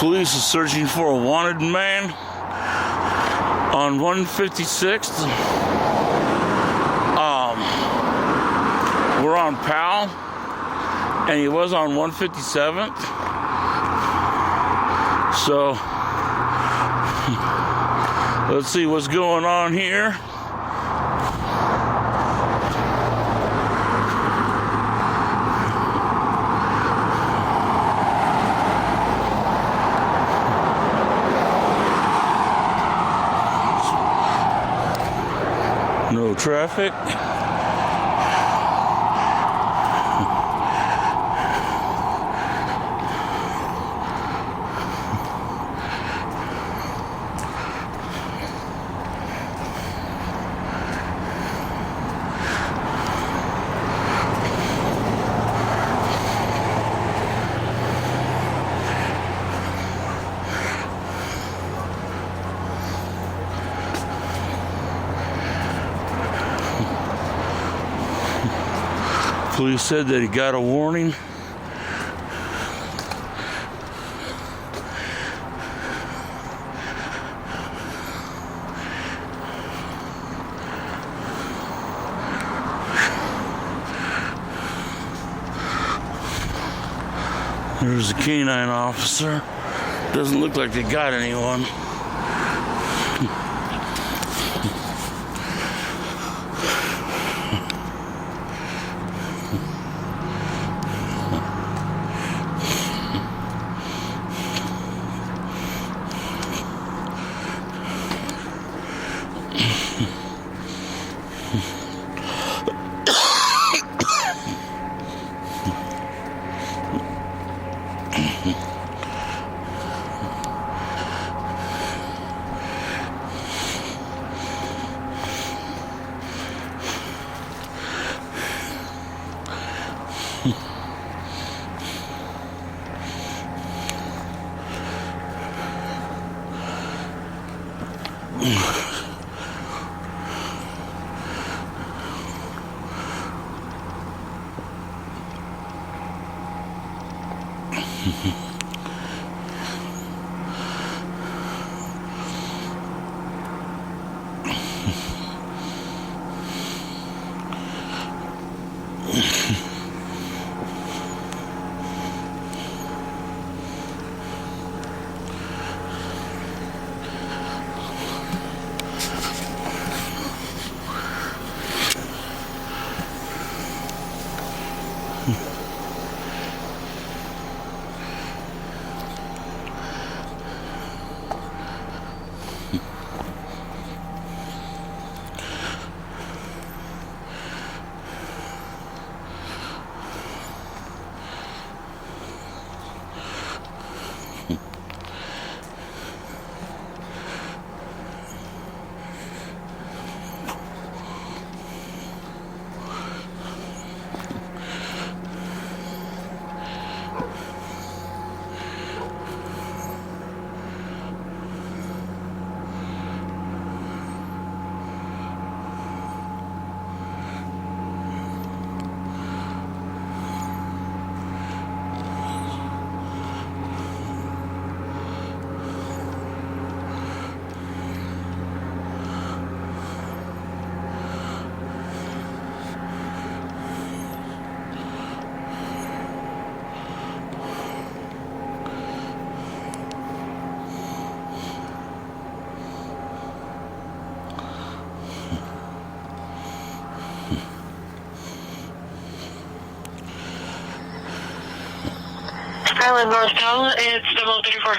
Police is searching for a wanted man on 156th. We're on Powell, and he was on 157th. So, let's see what's going on here. No traffic. Police said that he got a warning. There's a canine officer. Doesn't look like they got anyone. Island North Powell, it's 0034.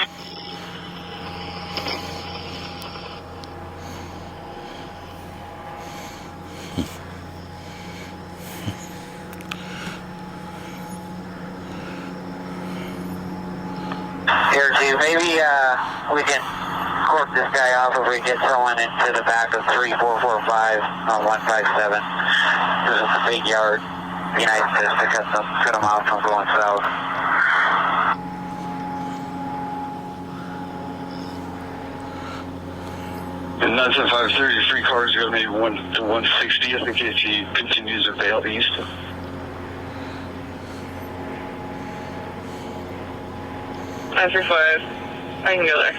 Here, Chief, maybe we can cork this guy off if we get someone into the back of 3445 on 157. This is a big yard. Be nice to cut them off from going south. And 97533 cars go maybe 1 to 160, I think, if he continues to bail east. Five. I can go there.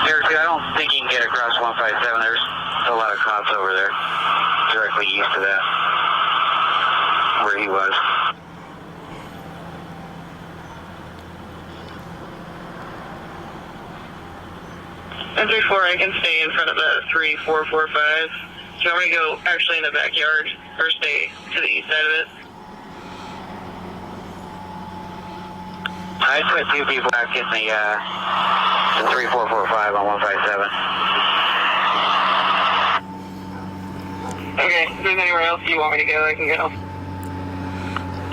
Seriously, I don't think you can get across 157. There's a lot of cops over there, directly east of that, where he was. And 3-4, I can stay in front of the 3445. Do you want me to go actually in the backyard or stay to the east side of it? I put 2 people back in the 3445 on 157. Okay, if there's anywhere else you want me to go, I can go.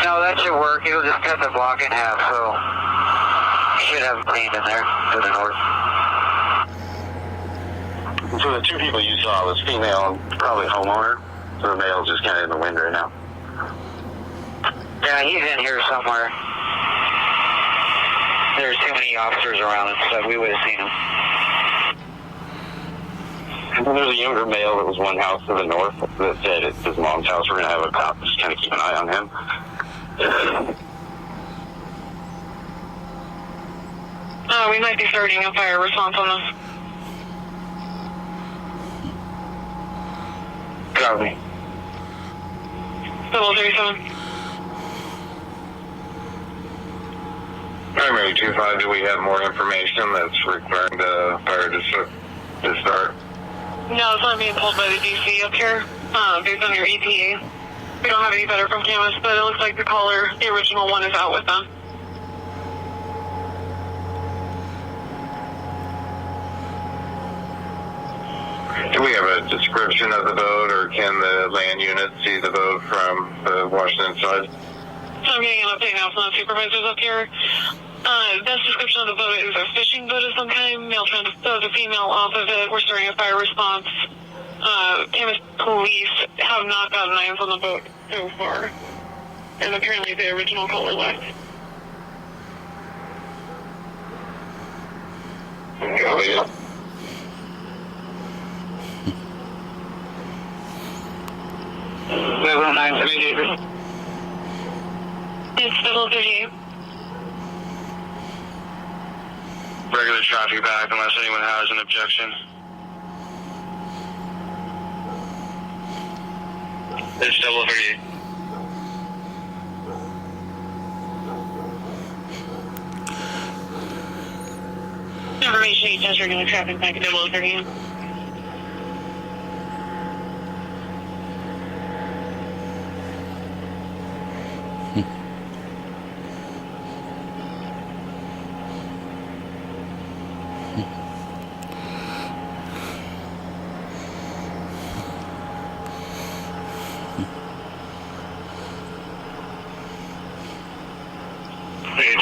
No, that should work. It'll just cut the block in half, so you should have a lane in there to the north. So the 2 people you saw was female, probably homeowner. So the male's just kind of in the wind right now. Yeah, he's in here somewhere. There's too many officers around and stuff. We would have seen him. And then there's a younger male that was one house to the north that said it's his mom's house. We're going to have a cop just kind of keep an eye on him. We might be starting a fire response on this. Copy. 037. Primary 25, do we have more information that's requiring the fire to start? No, it's not being pulled by the DC up here, based on your ETA. We don't have any better from cameras, but it looks like the caller, the original one, is out with them. Do we have a description of the boat, or can the land unit see the boat from the Washington side? So I'm getting an update now from the supervisors up here. Best description of the boat is a fishing boat of some kind. Male transposes a female off of it. We're starting a fire response. Camas police have not gotten eyes on the boat so far. And apparently the original caller left. Oh, yeah. It's 038. Regular traffic back unless anyone has an objection. It's 038. Information 8 10 regular traffic back at 038.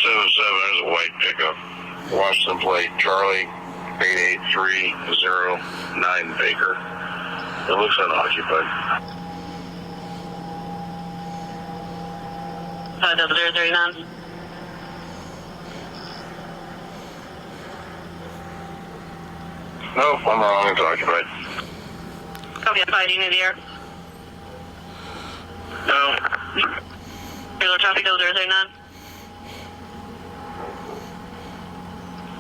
There's a white pickup. Washington plate, Charlie, 88309 Baker. It looks unoccupied. 0039. Nope, I'm wrong. It's occupied. Copy that 5 in the air. No. Regular traffic 0039.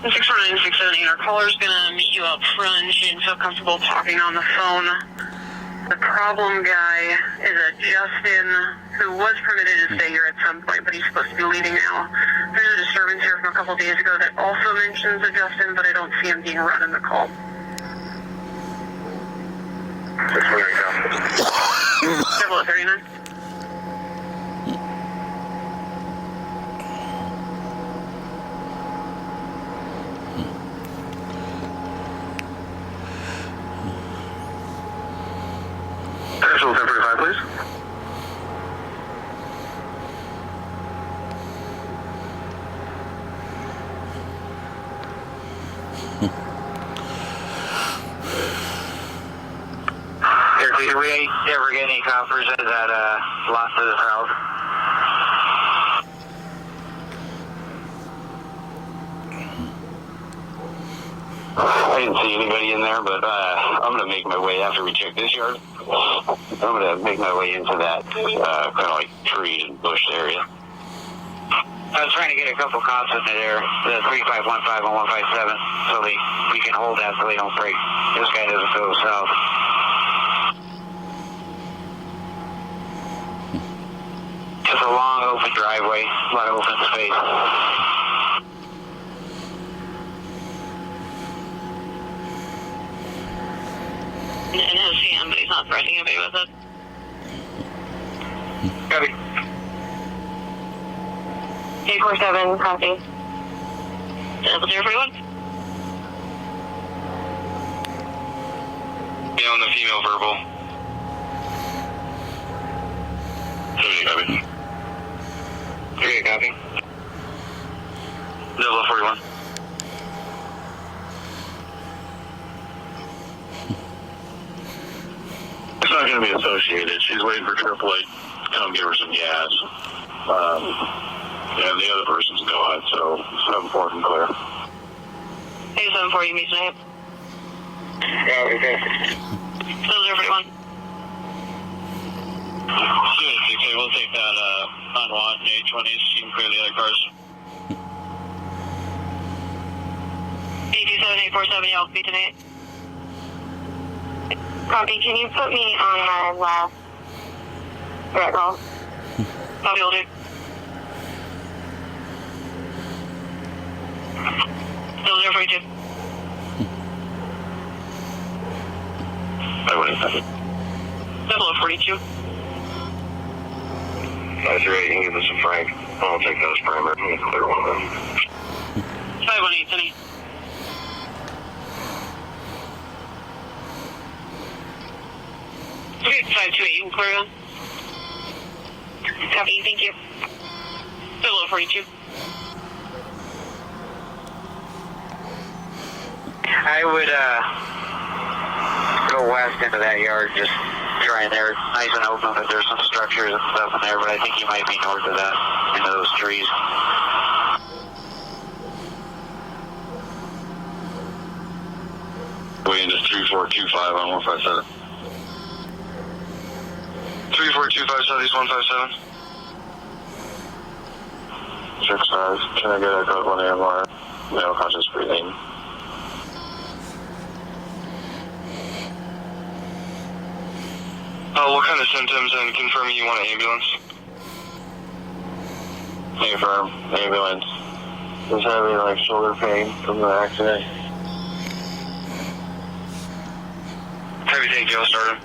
649 678. Our caller's gonna meet you up front. She didn't feel comfortable talking on the phone. The problem guy is a Justin who was permitted to stay here at some point, but he's supposed to be leaving now. There's a disturbance here from a couple days ago that also mentions a Justin, but I don't see him being run in the call. Just where you go. 0039. Actual 1045, please. Did we ever get any coppers that lost to this house? I didn't see anybody in there, but I'm going to make my way after we check this yard. I'm going to make my way into that kind of like tree and bush area. I was trying to get a couple cops in there, the 3515 and 157, so we can hold that so they don't break. This guy doesn't go south. Just a long open driveway, a lot of open space. And has him, but he's not threatening anybody with it. Copy. 847, copy. Double 041. Yeah, on the female verbal. 70, copy. Okay, copy. 041. It's not going to be associated. She's waiting for AAA to come give her some gas. And the other person's gone, so 7-4 can clear. 874, you meet tonight. Yeah, okay. 041. Okay, we'll take that unwant in 820s. You can clear the other cars. 827, 847, y'all meet tonight. Copy, can you put me on the last threat call? Copy, will do. 042. I wouldn't have it. 042. 538, you can give us a Frank. I'll take those primer. I'm going to clear one of them. 518, Sunny. Okay, 528, you can clear them. Copy, thank you. 042. I would go west into that yard, just try in there. Nice and open, but there's some structures and stuff in there, but I think you might be north of that, into those trees. Waiting to 3425 on 157. 3425 Southeast 157. 65. Can I get a code 1 AMR? No conscious breathing. What kind of symptoms, and confirming you want an ambulance? Confirm, ambulance. Just having like shoulder pain from the accident. Have you take Joe started?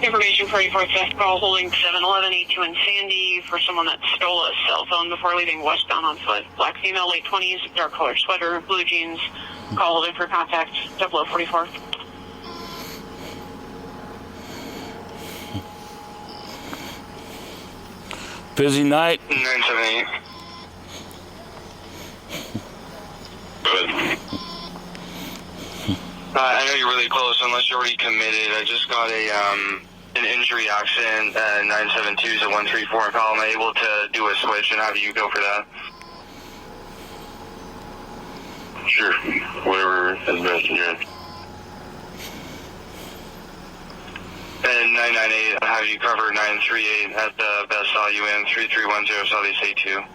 Information for report theft call holding 71182 in Sandy for someone that stole a cell phone before leaving westbound on foot. Black female, late 20s, dark colored sweater, blue jeans. Call holding for contact 0044. Busy night. 978. Good. I know you're really close, unless you're already committed. I just got an injury accident at 972 to 134 call. Am I able to do a switch and have you go for that? Sure. Whatever is best in your end. And 998, I'll have you cover 938 at the best IUM 3310 Southeast A2.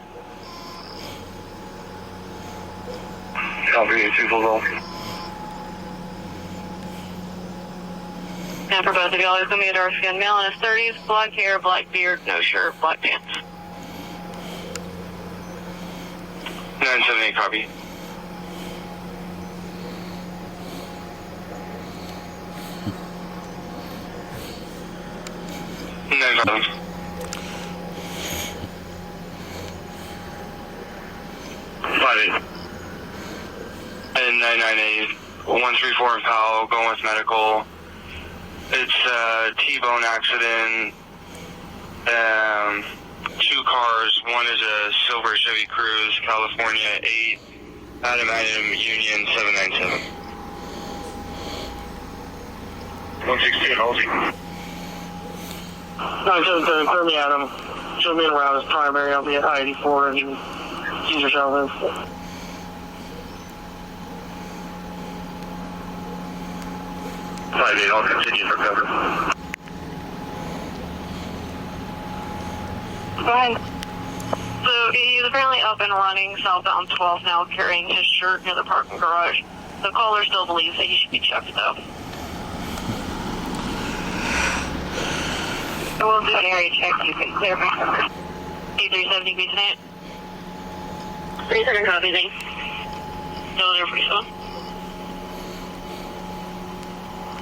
Copy, 2 full golf. And for both of y'all, it's going to be a dark skinned male in his 30s, black hair, black beard, no shirt, black pants. 978, copy. No problem. And 998, 134 in Powell, going with medical. It's a T-bone accident. 2 cars. One is a silver Chevy Cruze, California 8, Adam Union 797. 116, Halsey. 977, clear me Adam. Show me around his primary. I'll be at I-84 and you can use yourself in. 5-8, I'll continue for cover. Go ahead. So he's apparently up and running southbound 12 now, carrying his shirt near the parking garage. The caller still believes that he should be checked though. We'll do an area check. You can clear my cover. 8370 be tonight. 3-second copy, thanks. Still there pretty soon.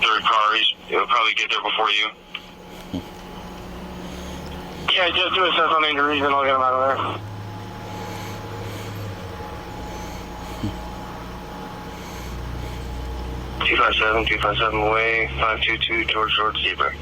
Third car, he'll probably get there before you. Yeah, just do assess on injuries and I'll get him out of there. Two five seven away, 522 towards George Zebra.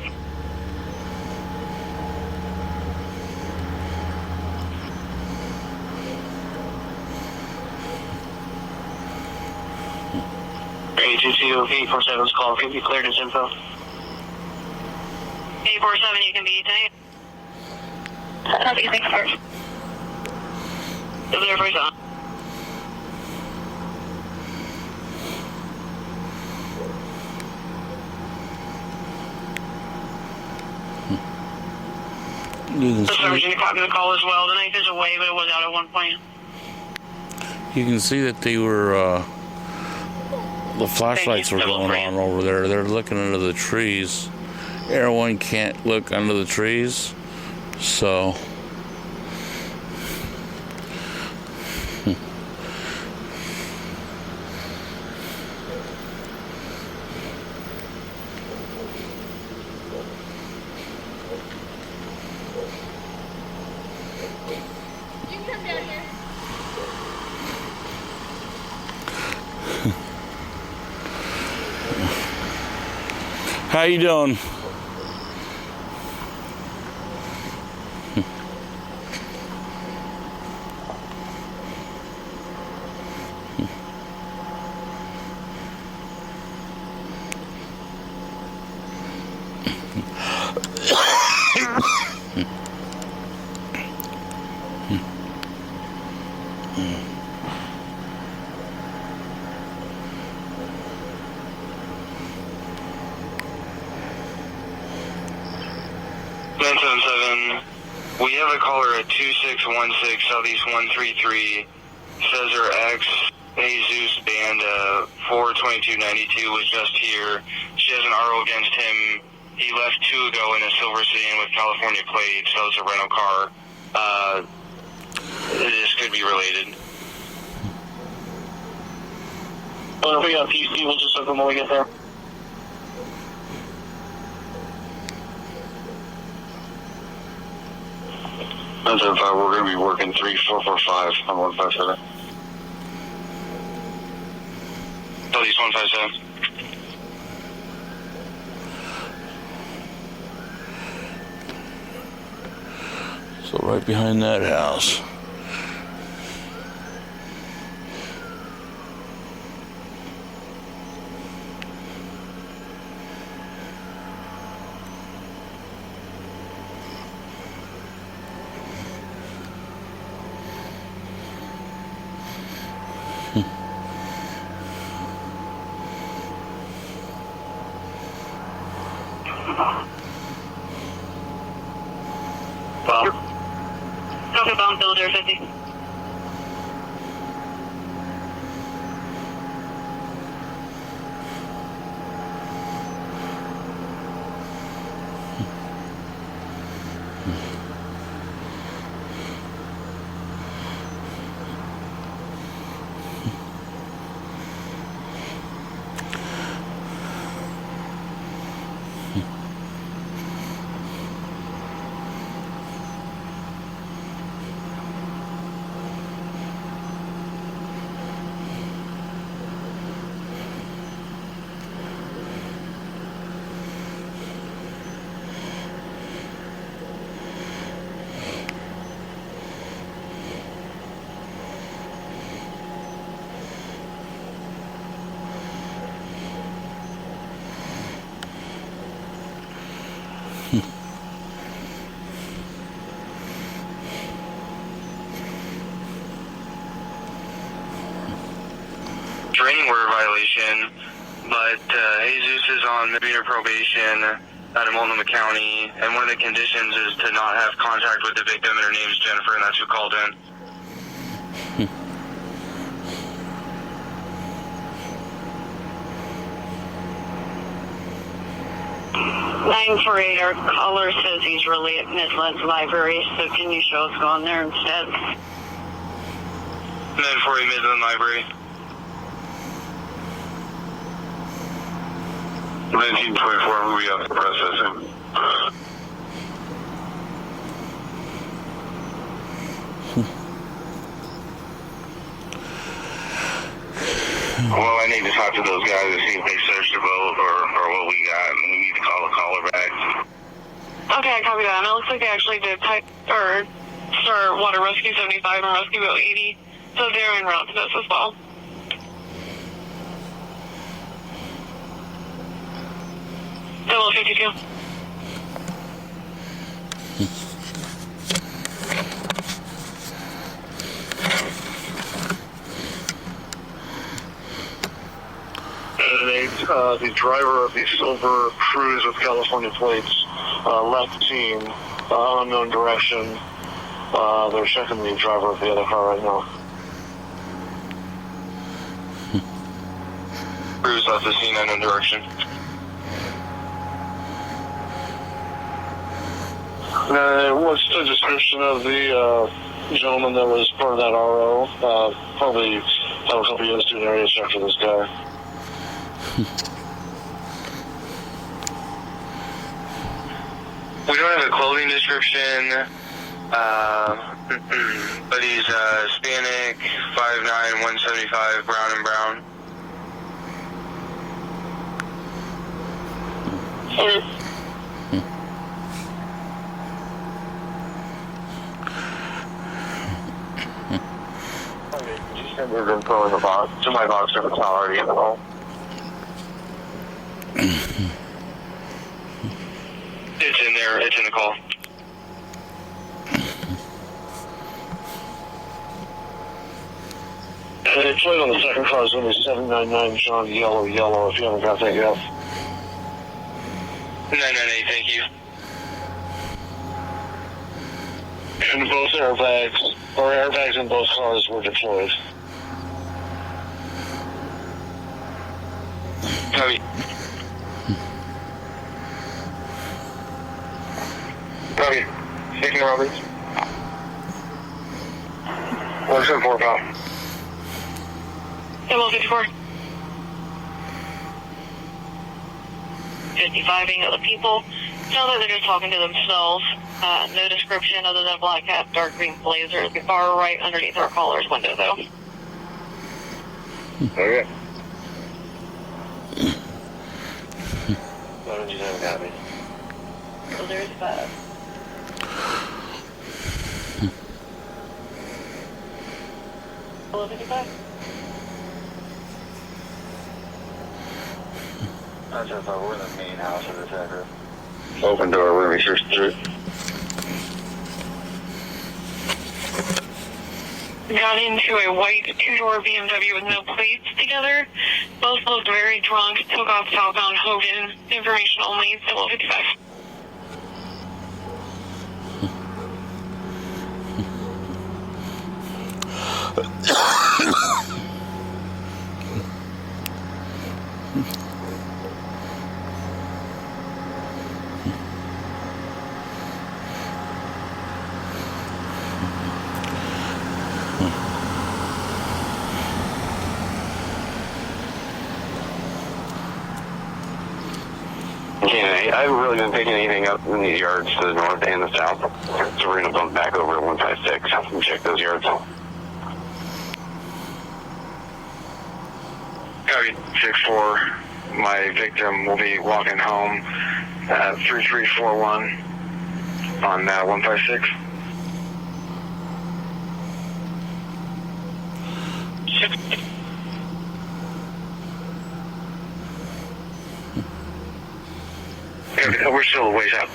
$847's call. Can you cleared his info? 847, you can be tonight. Copy, thanks, sir. Still there pretty soon. You can The see, sergeant copied the call as well. The knife is away, but it was out at one point. you can see that they were, the flashlights were going on over there. They're looking under the trees. Everyone can't look under the trees, so You can come down here. how you doing? We have a caller at 2616 Southeast 133, Cesar X, Jesus Band 42292 was just here. She has an RO against him. He left 2 ago in a silver sedan with California plates, so it's a rental car. This could be related. Well, if we got a PC, we'll just look them when we get there. We're going to be working 3445 on 157. Southeast 157. So right behind that house. Wow. Southbound Builder 50. restraining order violation, but Jesus is on misdemeanor probation out of Multnomah County, and one of the conditions is to not have contact with the victim, and her name is Jennifer, and that's who called in. 948, our caller says he's really at Midlands Library, so can you show us going there instead? 948 Midland Library. 1924, movie off the processing. Well, I need to talk to those guys to see if they searched the boat or what we got, and we need to call the caller back. Okay, I copy that. And it looks like they actually did start Water Rescue 75 and Rescue Boat 80, so they're en route to this as well. Double 52. The driver of the silver cruise with California plates left the scene, unknown direction. They're checking the driver of the other car right now. Cruise left the scene, unknown direction. What's the description of the gentleman that was part of that RO? Probably have a couple of student areas after this guy. We don't have a clothing description, but he's Hispanic, 5'9", 175, brown and brown. Okay, you send your info in the box to my box if it's not already in the hole. It's in there. It's in the call. The plate on the second car is going to be 799 John Yellow Yellow if you haven't got that yet. 998, thank you. And both airbags in both cars were deployed. Copy. Copy. Taking Roberts. 174 pound. Double 54. 55ing other people. Sounds like they're just talking to themselves. No description other than black hat, dark green blazer. The bar right underneath our caller's window, though. Okay. Why don't you have got me? So there's that. Double 55. I just thought we're in the main house of this address. Open door, we're going to search through. Got into a white two-door BMW with no plates together. Both looked very drunk. Took off southbound Hogan. Information only. Double 55. Okay, I haven't really been picking anything up in these yards to the north and the south, so we're going to bump back over to 156 and check those yards. Copy, 6-4. My victim will be walking home at 3341 on 156. We're still a ways out.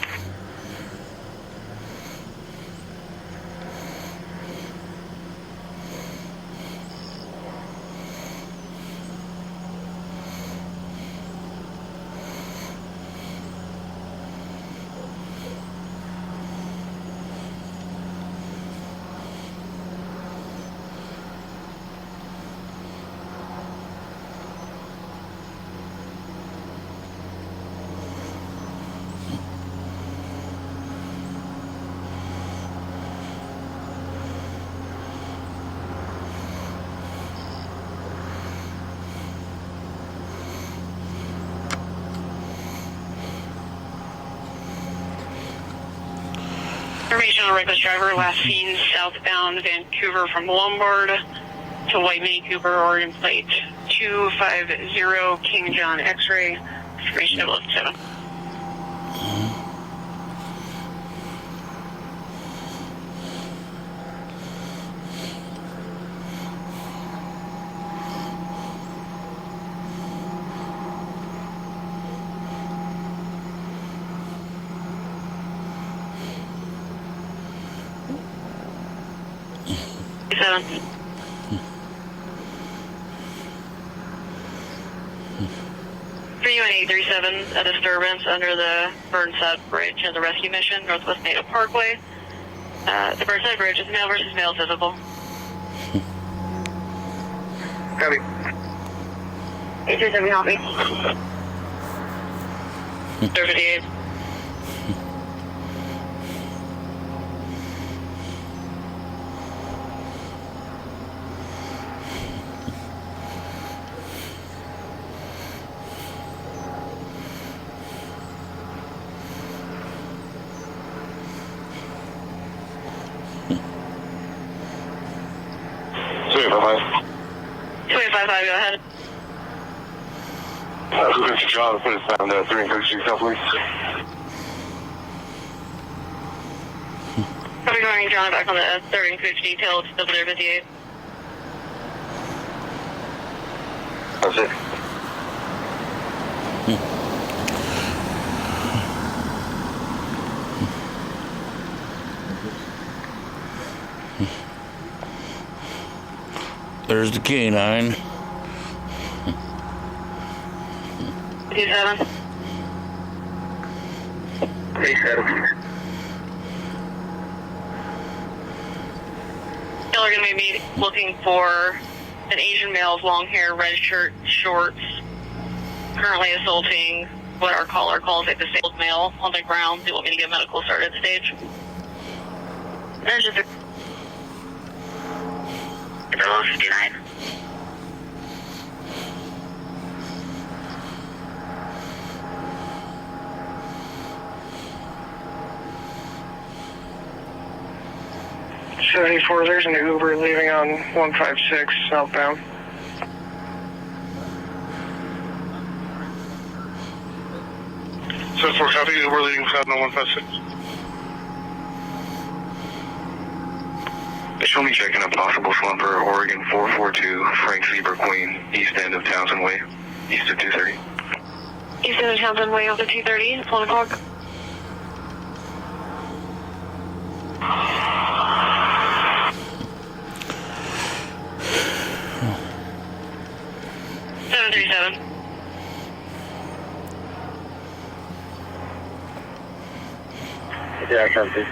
Information on a reckless driver last seen southbound Vancouver from Lombard to White Mini Cooper, Oregon plate 250 King John X-ray. Information 007. Seven. Three 837, a disturbance under the Burnside Bridge as a rescue mission, Northwest Native Parkway. The Burnside Bridge is male versus male visible. Copy. 837, copy. 38. Go ahead. Who's the job? Put us down 360 South, please. Probably going John back on the 30 detail to double 58. That's it. There's the canine. 27. 37. Y'all are going to be looking for an Asian male with long hair, red shirt, shorts, currently assaulting what our caller calls a disabled male on the ground. Do you want me to get medical started at the stage? There's just a 59. There's an Uber leaving on 156 southbound. So for copy, Uber leaving south on 156. Show me checking a possible slumper, Oregon 442, Frank Zebra Queen, east end of Townsend Way, east of 230. East end of Townsend Way over 230, it's 1 o'clock. Yeah, copy.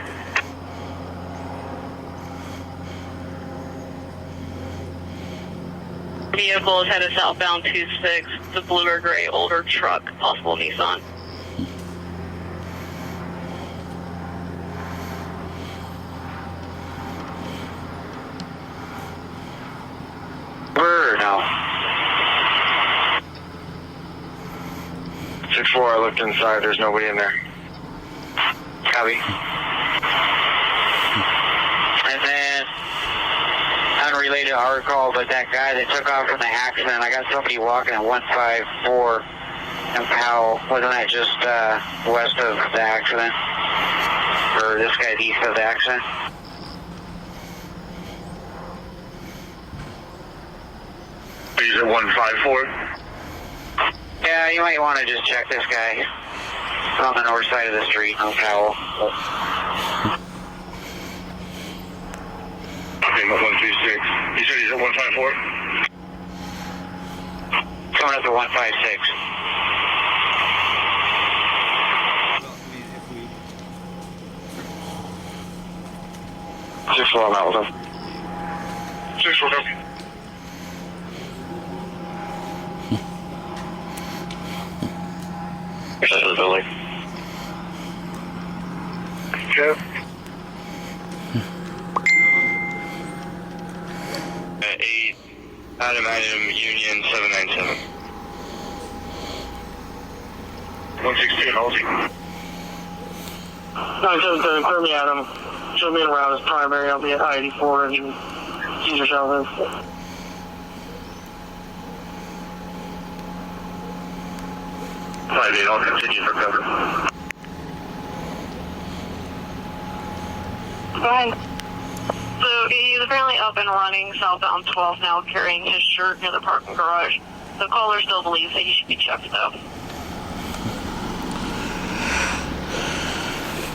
Vehicle is headed southbound 26, the blue or gray older truck, possible Nissan. Bird, no. 6-4, I looked inside, there's nobody in there. Copy. And then, unrelated to our call, but that guy that took off from the accident, I got somebody walking at 154 in Powell. Wasn't that just west of the accident? Or this guy's east of the accident? He's at 154. Yeah, you might want to just check this guy on the north side of the street on Powell. Okay, 136. You said he's at 154? Coming up to 156. I'm out with him. 6-4, copy. This is the building. Jeff? At 8, Adam Union 797. 116, Halsey. 977, clear me at him. Show me around as primary. I'll be at I-84 and use yourself in. 5-8, I'll continue for cover. Go ahead. So he's apparently up and running southbound 12 now, carrying his shirt near the parking garage. The caller still believes that he should be checked though.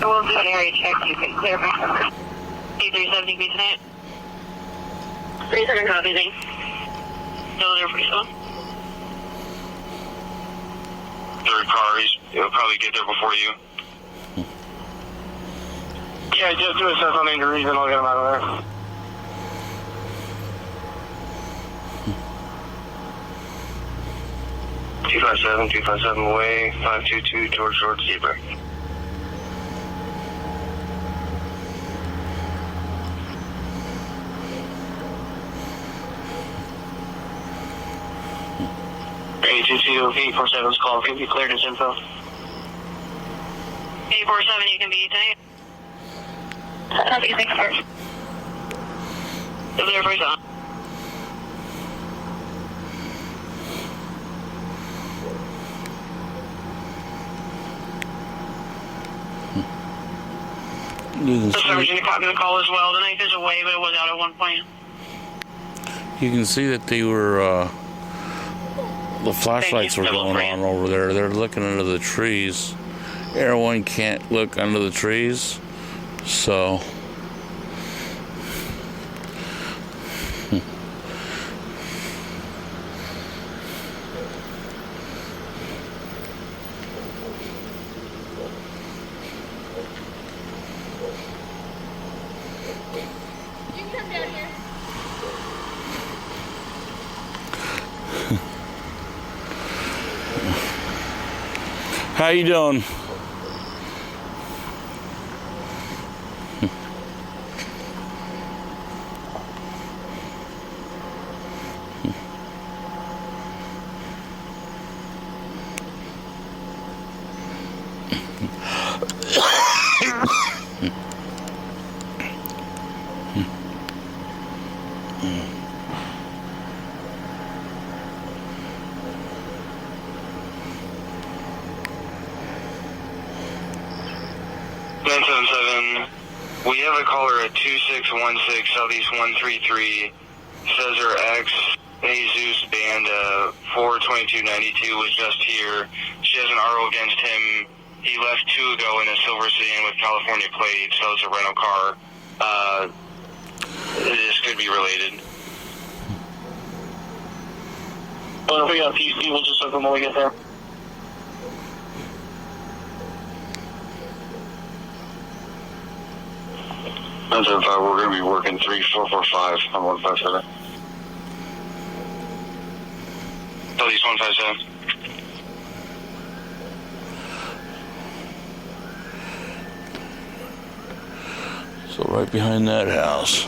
I will do an area check. You can clear me. 8370 be tonight. 37 copy, Z. Still there for you. Third car, he'll probably get there before you. Yeah, just do assess on injuries and I'll get him out of there. Two five seven away, 522 towards George Zebra. A22 847's call. Can you clear this info? 847, you can be tonight. Copy, thanks, sir. Still there for you. You can The sergeant see, copy the call as well. The knife is away, but it was out at one point. you can see that they were, the flashlights were going on over there. They're looking into the trees. Everyone can't look under the trees, so. You can come down here. How you doing? We have a caller at 2616 Southeast 133. Says her ex, Jesus Band 42292 was just here. She has an RO against him. He left 2 ago in a silver sedan with California plates, so it's a rental car. This could be related. Well, if we got PC, we'll just hook them when we get there. We're going to be working 3445 on 157. Southeast 157. So right behind that house.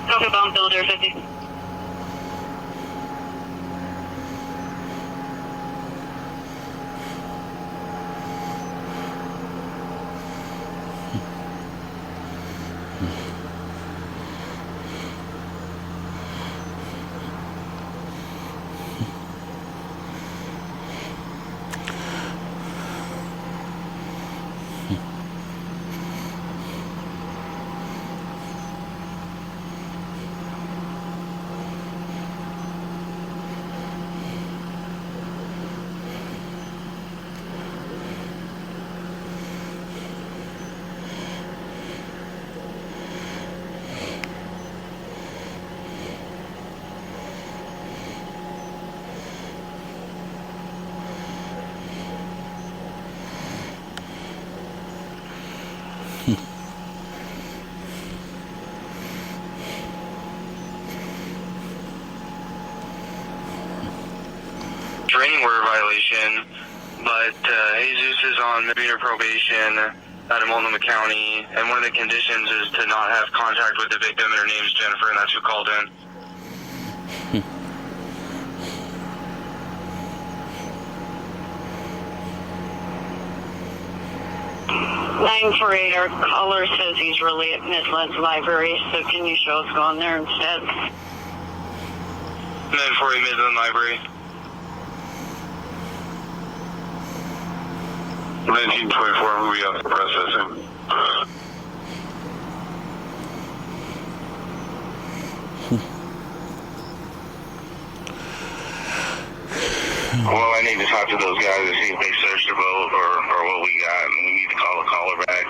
Southbound Builder for anywhere violation, but Jesus is on misdemeanor probation out of Multnomah County, and one of the conditions is to not have contact with the victim, and her name is Jennifer, and that's who called in. 948, our caller says he's really at Midlands Library, so can you show us going there instead? 948 Midland Library. 1924, we'll be out for processing. Well, I need to talk to those guys to see if they searched the boat or what we got, and we need to call the caller back.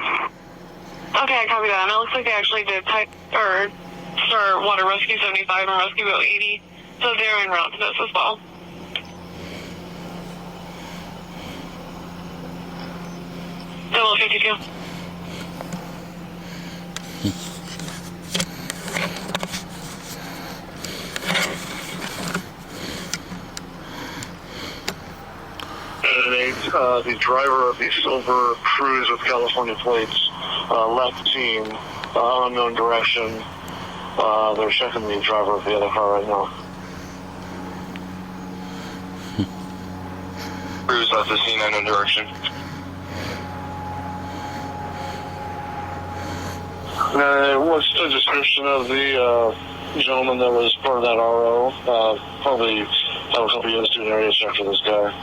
Okay, copy that. And it looks like they actually did start Water Rescue 75 and Rescue Boat 80, so they're en route to this as well. Double 52. The driver of the silver cruise with California plates left the scene, unknown direction. They're checking the driver of the other car right now. Cruise left the scene, unknown direction. What's the description of the gentleman that was part of that RO? Probably have a couple years to an area check for this guy.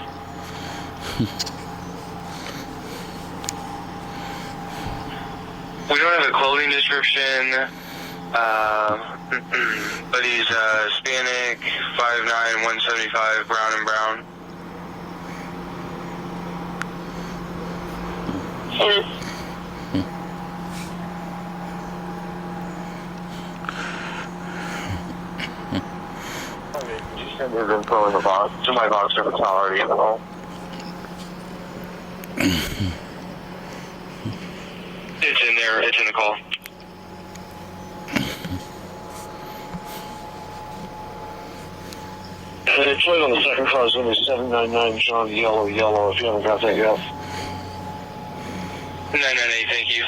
We don't have a clothing description, but he's Hispanic, 5'9", 175, brown and brown. You send his info in the box to my box if it's not already in the hole. It's in there. It's in the call. And the plate on the second car is going to be 799 John Yellow Yellow if you haven't got that yet. 998, thank you.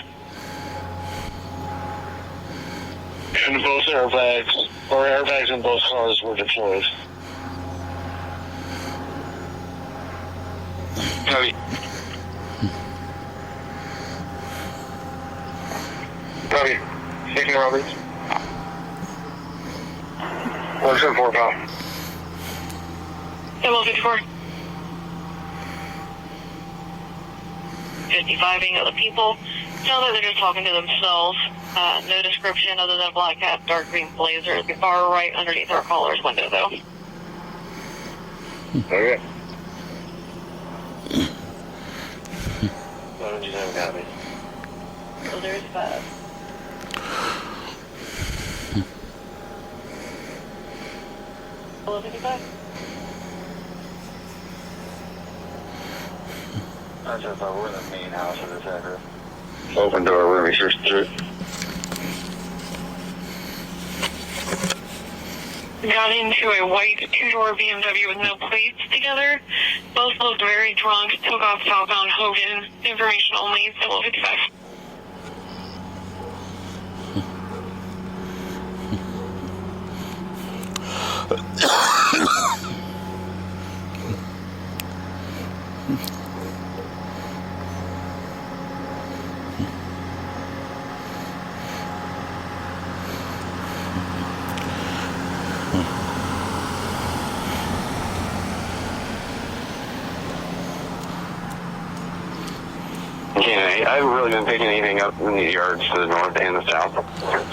And both airbags in both cars were deployed. Copy. Copy. Taking Roberts. 174 pal. Double 54. 55ing other people. Sounds like they're just talking to themselves. No description other than a black hat, dark green blazer. The far right underneath our caller's window, though. Okay. 127 got me. So there's 5. Double 55. I just thought we're in the main house of this address. Open door. Let me search through it. Got into a white two-door BMW with no plates together. Both looked very drunk. Took off southbound Hogan. Information only. Double 55. Okay, I haven't really been picking anything up in these yards to the north and the south,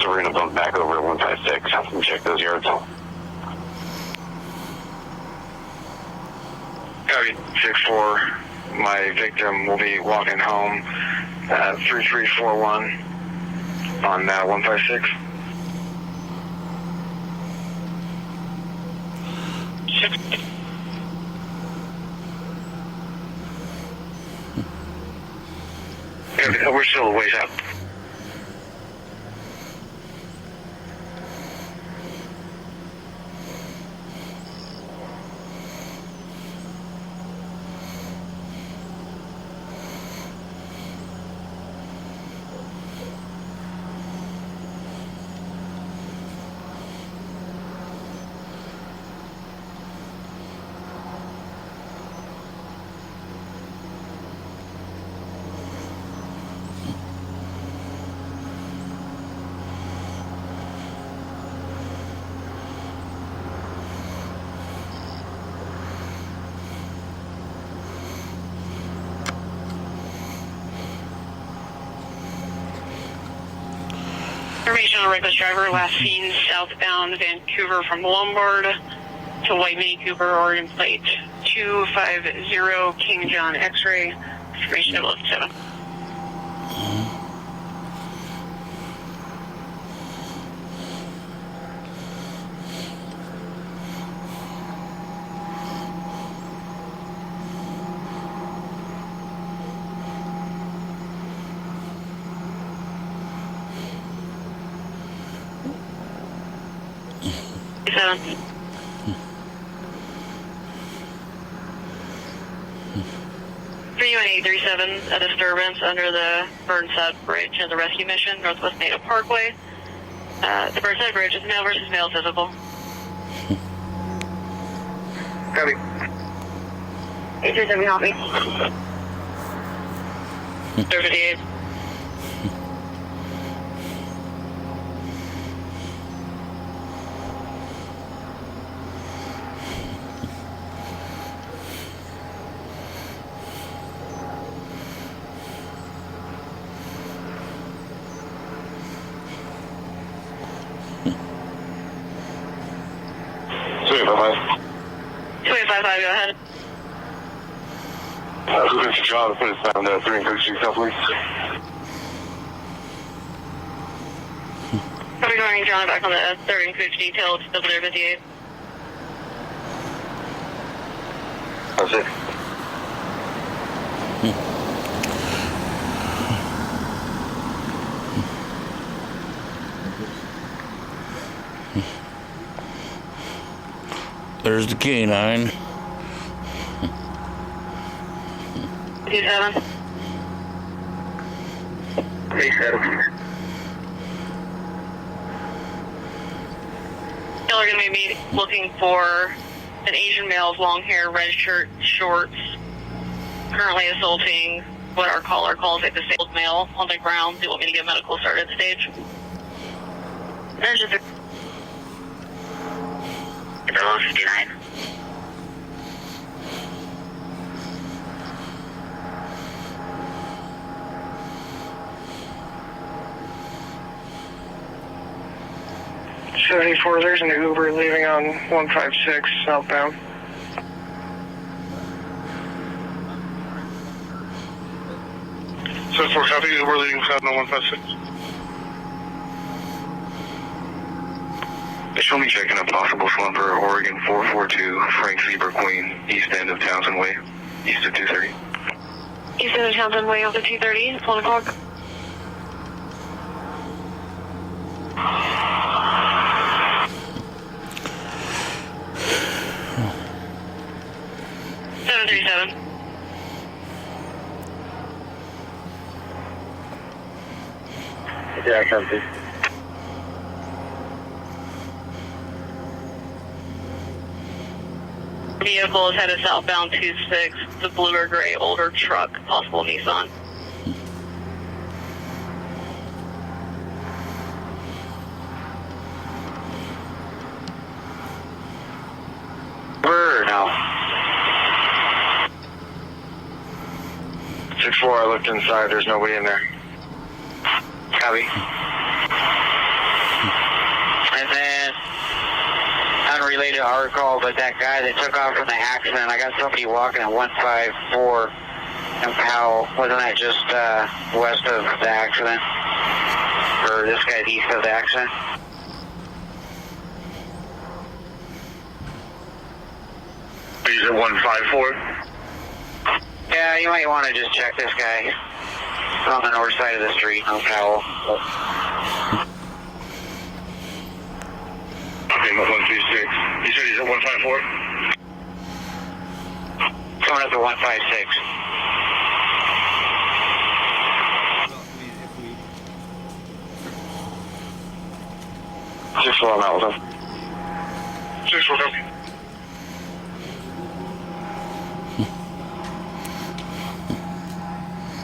so we're going to bump back over to 156 and check those yards. Copy. 6-4. My victim will be walking home at 3341 on 156. We're still a ways out. Information on a reckless driver last seen southbound Vancouver from Lombard to White Mini Cooper, Oregon plate 250 King John X-ray. Information 007. Seven. For you and 837, a disturbance under the Burnside Bridge as a rescue mission, Northwest Native Parkway. The Burnside Bridge is male versus male visible. Copy. 837, help me. 58. Bye-bye. 255, go ahead. Who's Mr. John, put us down 3 and 6 yourself, please. Copy, going John back on the 30 and 50 detail, it's double 58. That's it. There's the canine. 27. 87. Y'all are going to be looking for an Asian male with long hair, red shirt, shorts, currently assaulting what our caller calls a disabled male on the ground. Do you want me to get medical started at the stage? There's just a 59. .74, there's an Uber leaving on 156 southbound. So 4 copy, Uber leaving south on 156. Show me checking a possible slumper, Oregon 442, Frank Zebra Queen, east end of Townsend Way, east of 230. East end of Townsend Way, over 230, it's 1 o'clock. Yeah, copy. Vehicle is headed southbound 26, the blue or gray older truck, possible Nissan. Uber or no? 6-4, I looked inside, there's nobody in there. Copy. And then, unrelated to our call, but that guy that took off from the accident, I got somebody walking at 154 in Powell. Wasn't that just west of the accident? Or this guy's east of the accident? He's at 154? Yeah, you might want to just check this guy. He's on the north side of the street on Powell. Okay, 126. You said he's at 154? Coming up to 156. Just slow him out with him. 6-4, copy.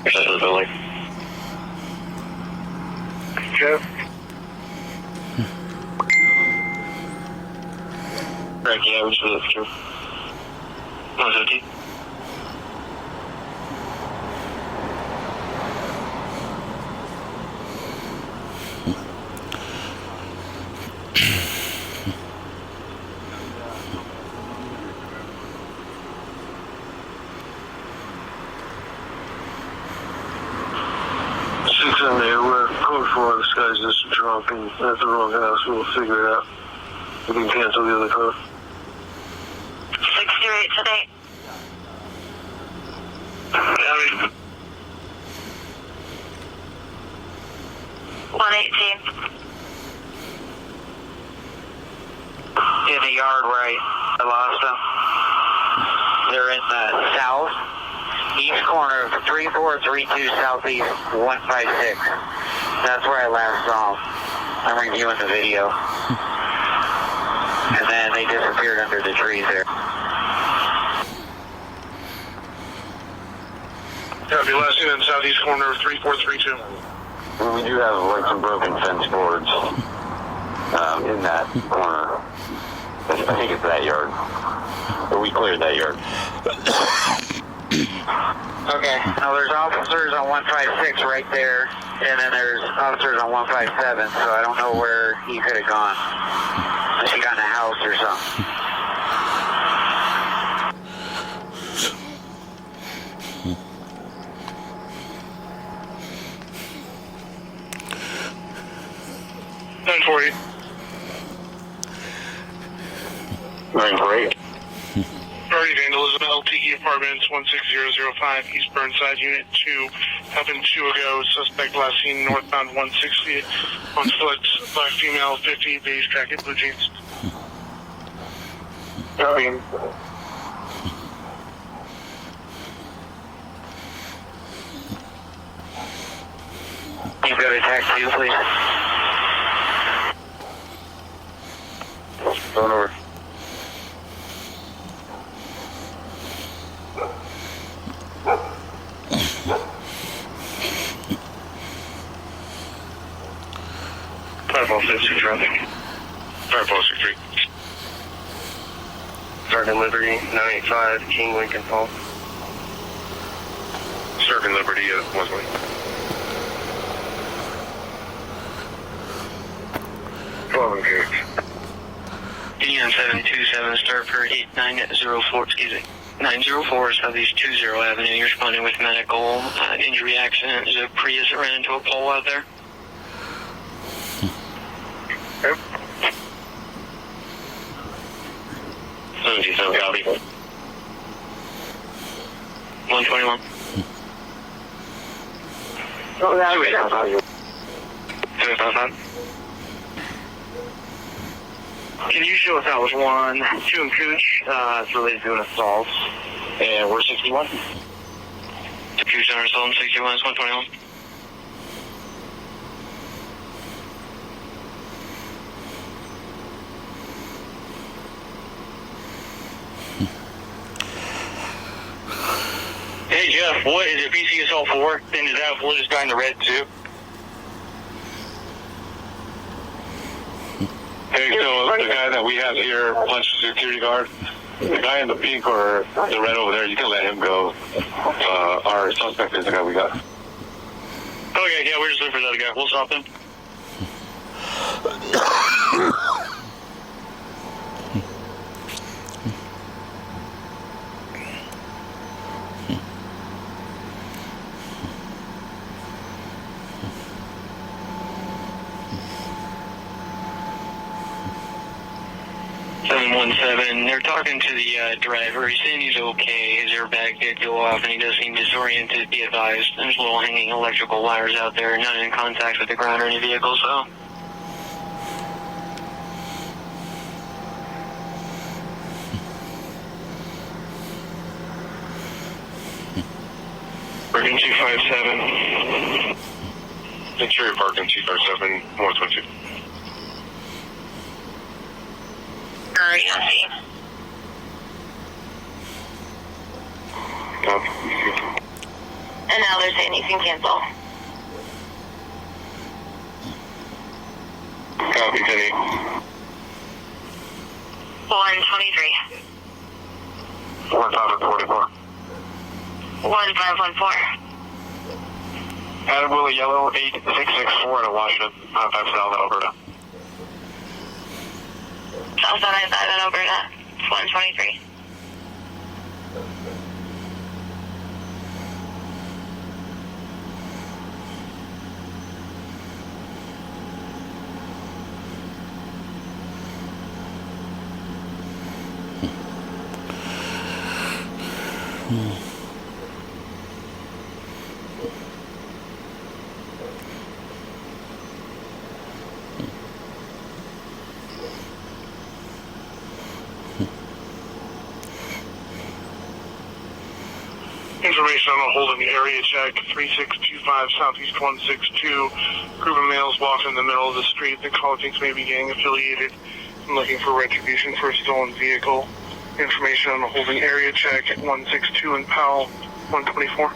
This is the building. Okay. Right, yeah, we should be true. 150. before. This guy's just drunk and at the wrong house. We'll figure it out. We can cancel the other car. 628 today. 118. In the yard where I lost them. They're in the south east corner of 3432 Southeast 156. That's where I last saw them. I'm reviewing the video. And then they disappeared under the trees there. Copy, last seen in the southeast corner of 3432. Well, we do have like some broken fence boards in that corner. I think it's that yard. But we cleared that yard. Okay. Now there's officers on 156 right there, and then there's officers on 157, so I don't know where he could have gone. Unless he got in a house or something. $940. 948. Party vandalism, LTE Apartments 16005, East Burnside, Unit 2. Happened 2 ago. Suspect last seen northbound 160 on foot. Black female, 50, beige jacket, blue jeans. Copy. You go to taxi, please. Going over. Traffic. 563. Sergeant Liberty, 985, King Lincoln Falls. Sergeant Liberty at Wesley. EN 727, start for 8904, excuse me. 904 is Southeast 20 Avenue. You're responding with medical injury accident. There's a Prius that ran into a pole out there. Yep. 77 copy. 121. Oh, that's 755. Can you show us how it was 1-2 and Cooch? It's related to an assault. And we're 61. Cooch on assault 61 is 121. Hey Jeff, what is it? PC assault 4? And is that what is guy in the red too? Hey, so the guy that we have here punched the security guard. The guy in the pink or the red over there, you can let him go. Our suspect is the guy we got. Okay, yeah, we're just looking for the other guy. We'll stop him. They're talking to the driver. He's saying he's okay. His airbag did go off, and he does seem disoriented. Be advised, there's little hanging electrical wires out there, not in contact with the ground or any vehicle, so. Parking 257. Interior parking 257, 122. Alright, I see. And now they're saying you can cancel. Copy, Penny. 123. 1544. 1514. Adam Willie Yellow 8664 in Washington, 5 Alberta. South 95 in Alberta. 123. Information on a holding area check 3625 Southeast 162. Group of males walking in the middle of the street. The caller thinks may be gang affiliated and looking for retribution for a stolen vehicle. Information on a holding area check 162 in Powell 124.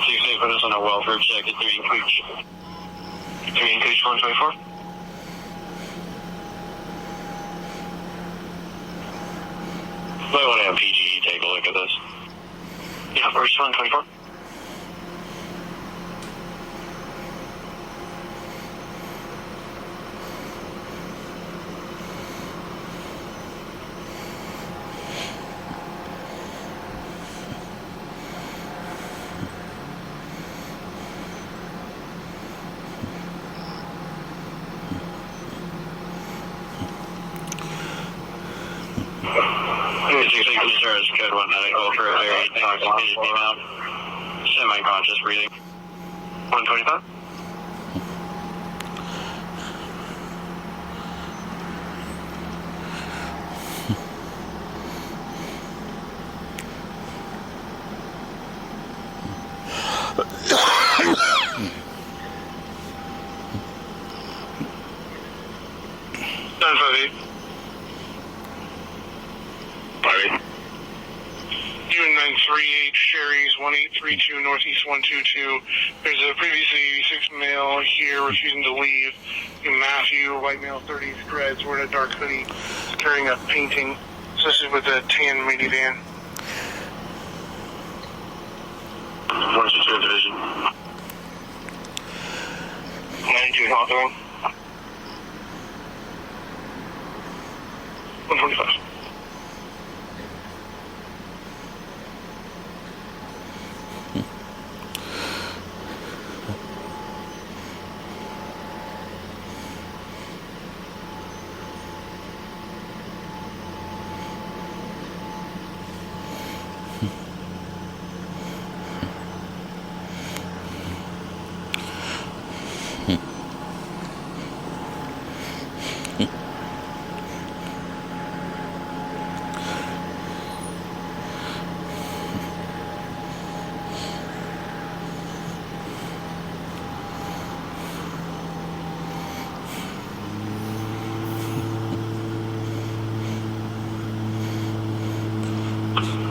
Tuesday, put us on a welfare check at 3 and Cooch 124. Might want to have PGE take a look at this. Yeah, first 124. Insurance code 190 for a very intoxicated female. Semi-conscious breathing. 125. Unit 938 Sherry's 1832 Northeast 122. There's a previously 86 male here refusing to leave. Matthew, white male, 30s, dreads, wearing a dark hoodie, carrying a painting, associated with a tan minivan. 162 Division. 92 Hawthorne. 125.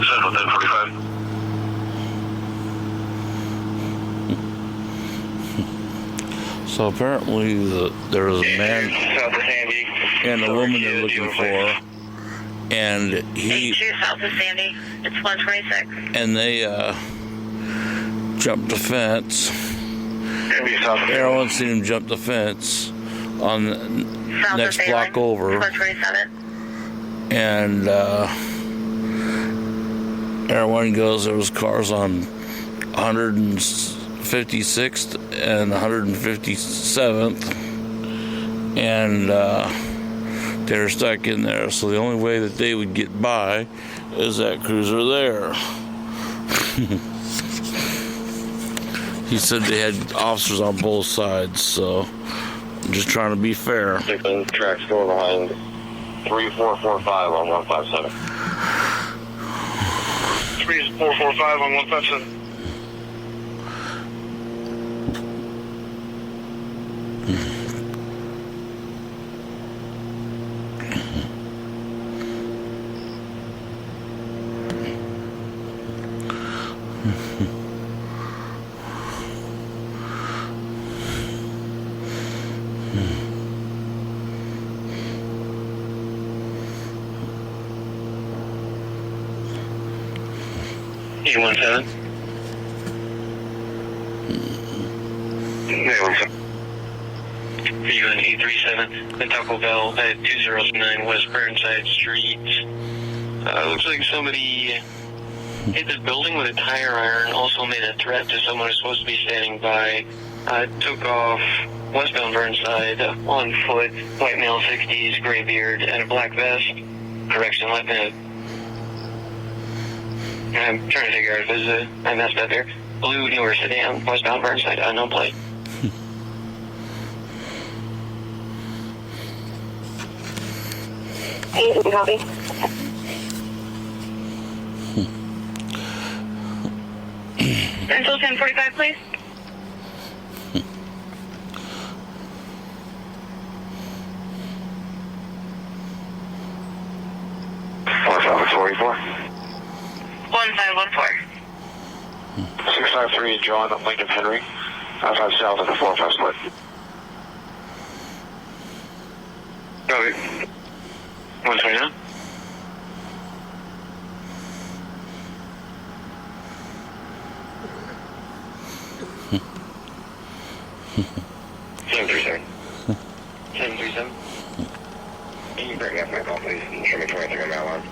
Central 1045. So apparently there was a man South of Sandy. and a woman they're looking for, and he 82 South of Sandy. It's 126. and they jumped the fence. South Everyone seen him jump the fence on the South next of block over, 127. and everyone goes, there was cars on 156th and 157th, and they were stuck in there. So the only way that they would get by is that cruiser there. He said they had officers on both sides, so I'm just trying to be fair. Track store behind 3445 on 157. 3445 on 157. E17. For you in E37, the Taco Bell at 209 West Burnside Street. Looks like somebody hit the building with a tire iron, also made a threat to someone who's supposed to be standing by. I took off westbound Burnside on foot, white male 60s, gray beard, and a black vest. Correction, left hand. I'm trying to figure out if there's I messed up here. Blue newer sedan, westbound Burnside, unknown plate. Easy, copy. Central 1045, please. $4514. 1514. 653 John Lincoln Henry. 55 south of the 45 split. Copy. 129. Seven three seven. Can you bring up my call, please? Show me 23 on that line.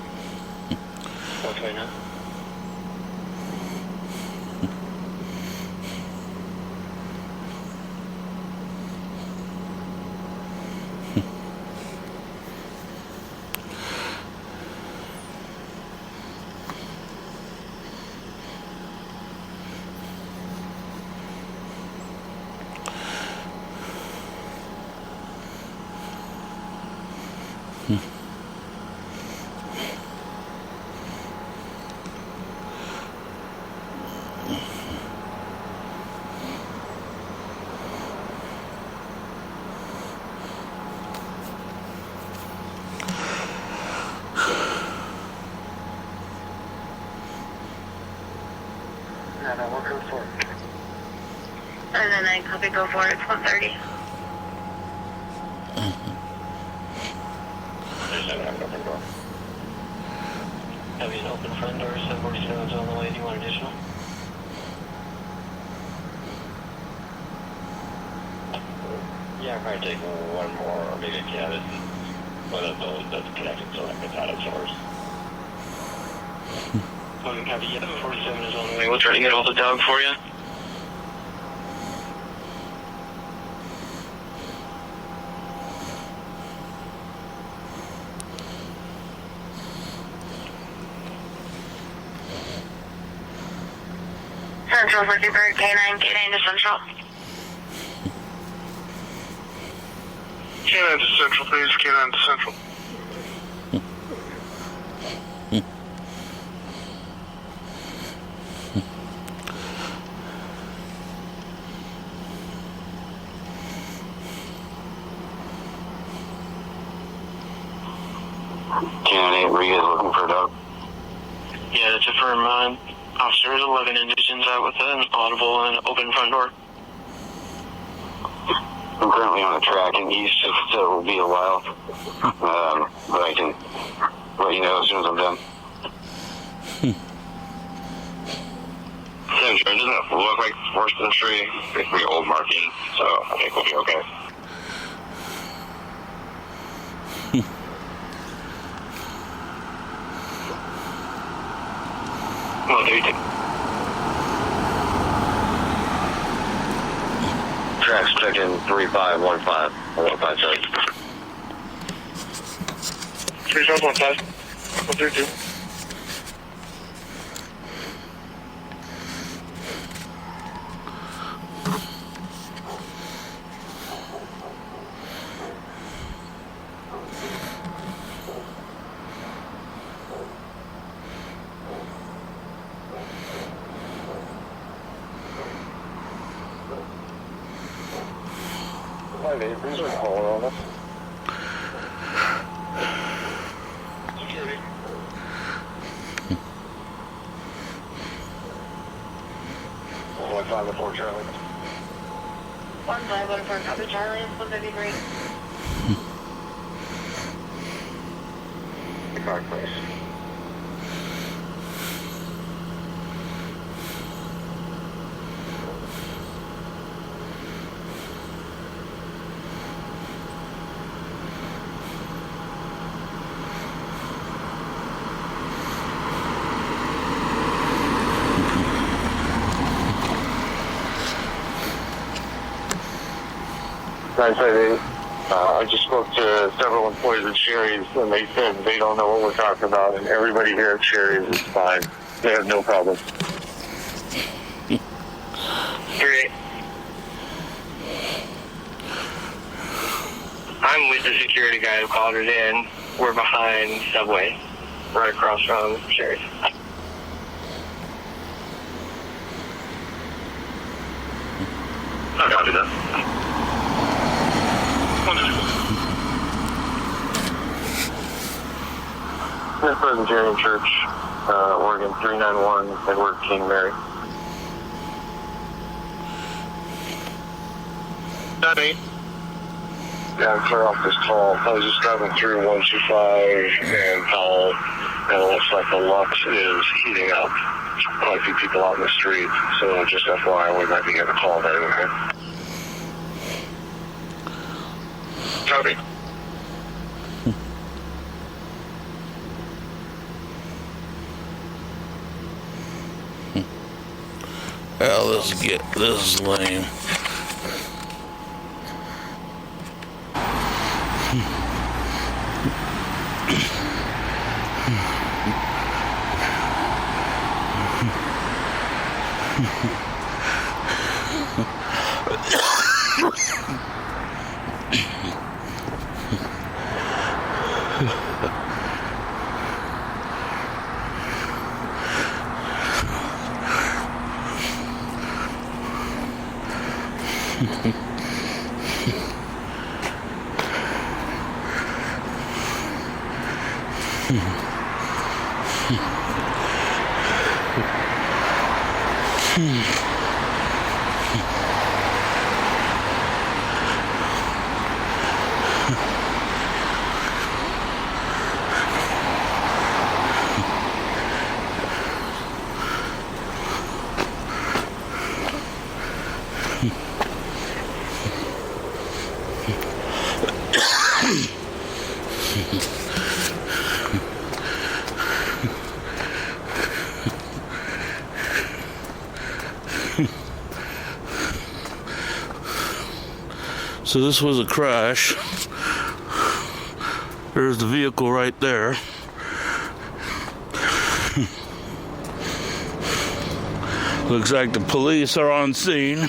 129. And then I copy, go for it. It's 130. Have you an open front door? 747's on the way. Do you want additional? Yeah, I'll probably take one more, or maybe a cabin. One of those that's connected so I can out of source. Okay, copy. Yeah, 47 is on the way. We'll try to get all the dog for you. Central's looking for a K9, K9 to Central. K9 to Central, please. K9 to Central. K9, were you guys looking for a dog? Yeah, that's a firm officer. There's 11 individuals out with an audible and open front door. I'm currently on the track in east, so it will be a while. But I can let you know as soon as I'm done. Yeah, sure. It doesn't look like First Century. It's pretty old marking, so I think we'll be okay. Well, there you go. Tracks checking 3515 or 157. 3515. 132. Hi, Dave. Who's our caller on this? One 514 Charlie. 1514, copy Charlie. It's 153. The card, please. 958. I just spoke to several employees at Sherry's, and they said they don't know what we're talking about, and everybody here at Sherry's is fine. They have no problem. Great. I'm with the security guy who called it in. We're behind Subway, right across from Sherry's. I'll copy that. Smith Presbyterian Church, Oregon 391, Edward King Mary. That me? Yeah, I'm clear off this call. I was just driving through 125 and Powell, and it looks like the Lux is heating up. Quite a few people out in the street, so just FYI, we might be getting a call there. Okay? Copy. Well, this is lame. So this was a crash. There's the vehicle right there. Looks like the police are on scene.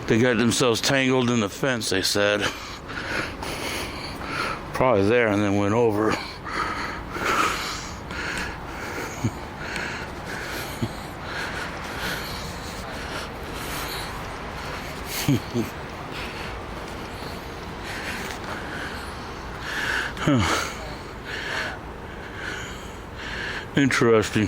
They got themselves tangled in the fence, they said. Probably there and then went over. Huh. Interesting.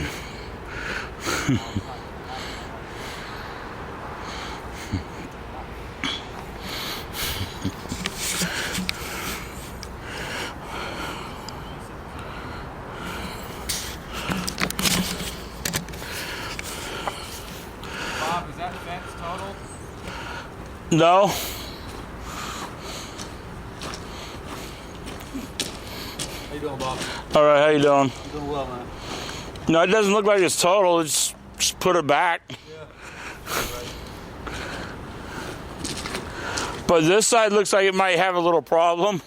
Bob, is that fence total? No. How you doing, Bob? All right, how you doing? I'm doing well, man. No, it doesn't look like it's total. It's just put it back. Yeah. But this side looks like it might have a little problem.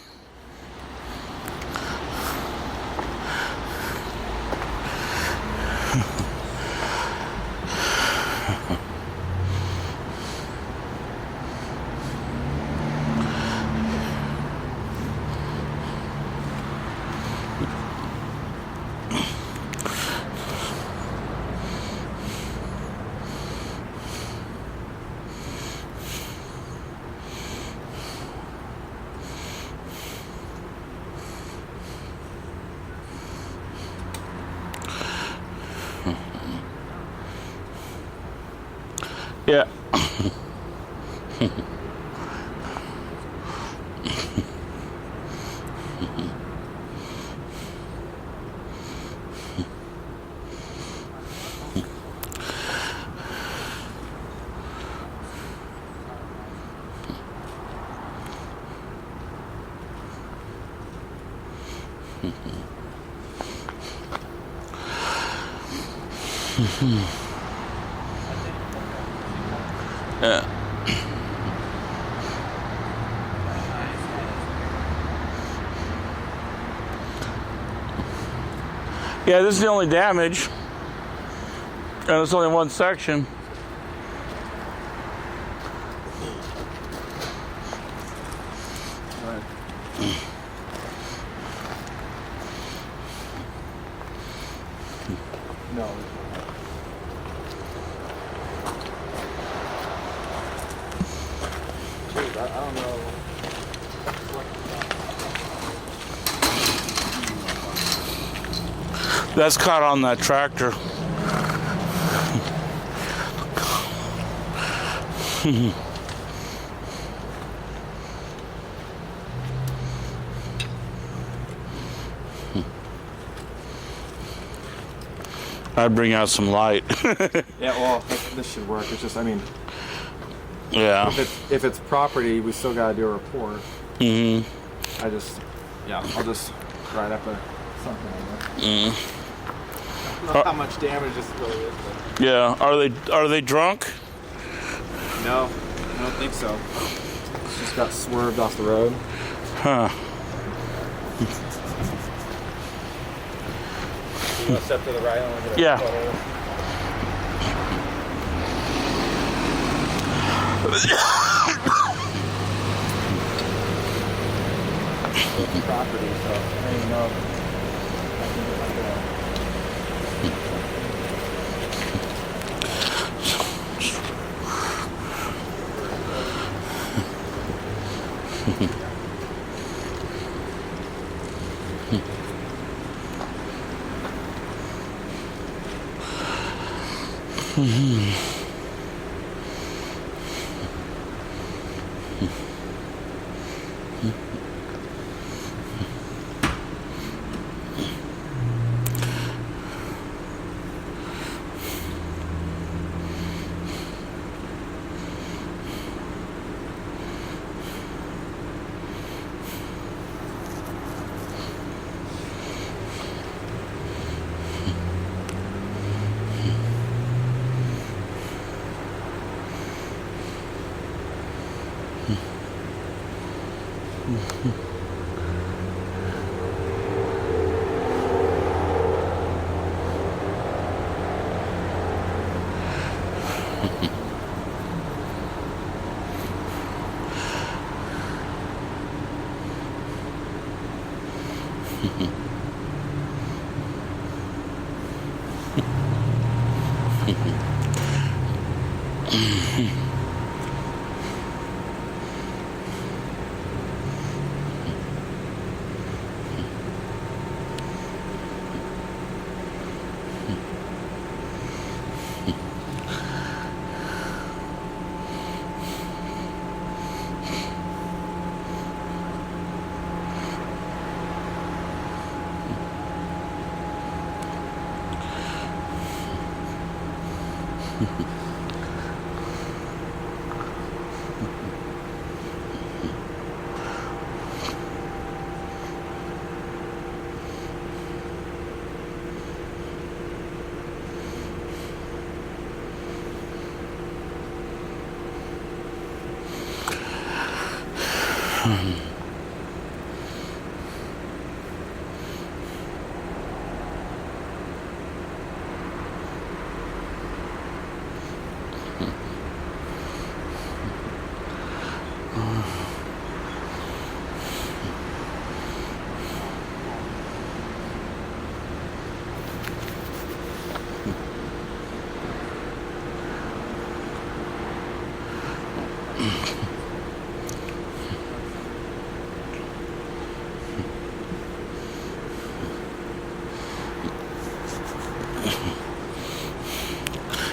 Yeah. Yeah. Yeah, this is the only damage. And it's only one section. No. Dude, I don't know. That's caught on that tractor. I'd bring out some light. Yeah, well, this should work. It's just, I mean, Yeah. if it's property, we still gotta do a report. Mm-hmm. I'll just write up something on that. I don't know how much damage this really is, but Yeah. Are they drunk? no, I don't think so. Just got swerved off the road. Huh. You want to step to the right? I want to get a Yeah. photo. Property, so I don't even know if I can get like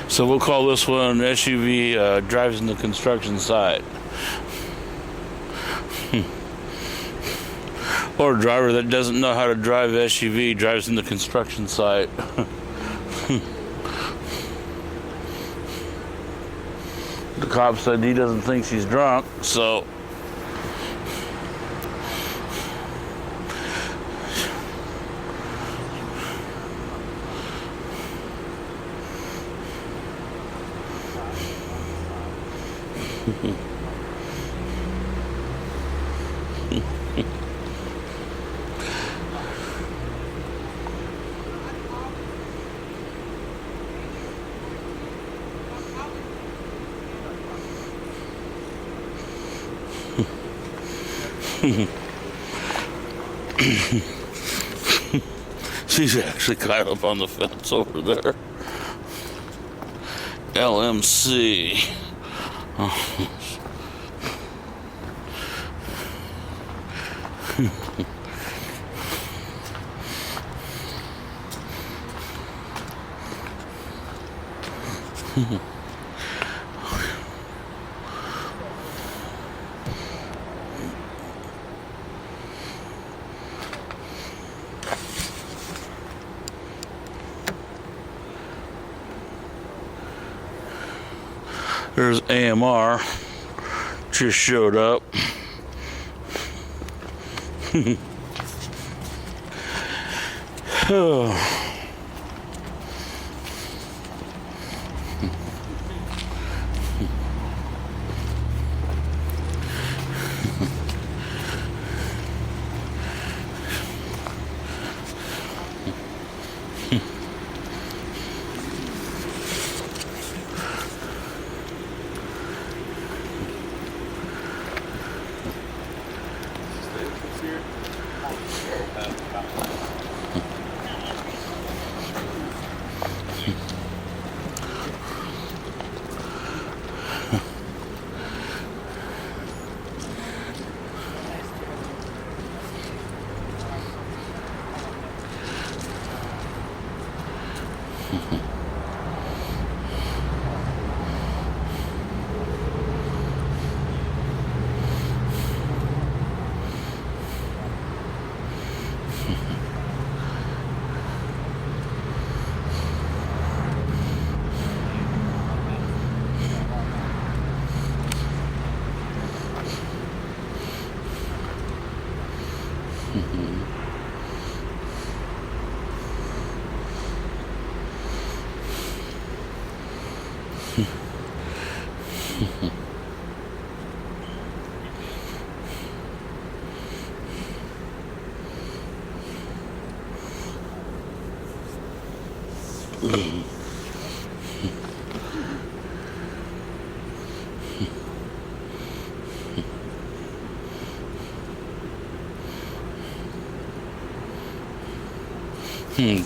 So we'll call this one SUV drives in the construction site. Or a driver that doesn't know how to drive SUV drives in the construction site. The cop said he doesn't think she's drunk, so She's actually kind of up on the fence over there. LMC. Oh. There's AMR, just showed up. Oh.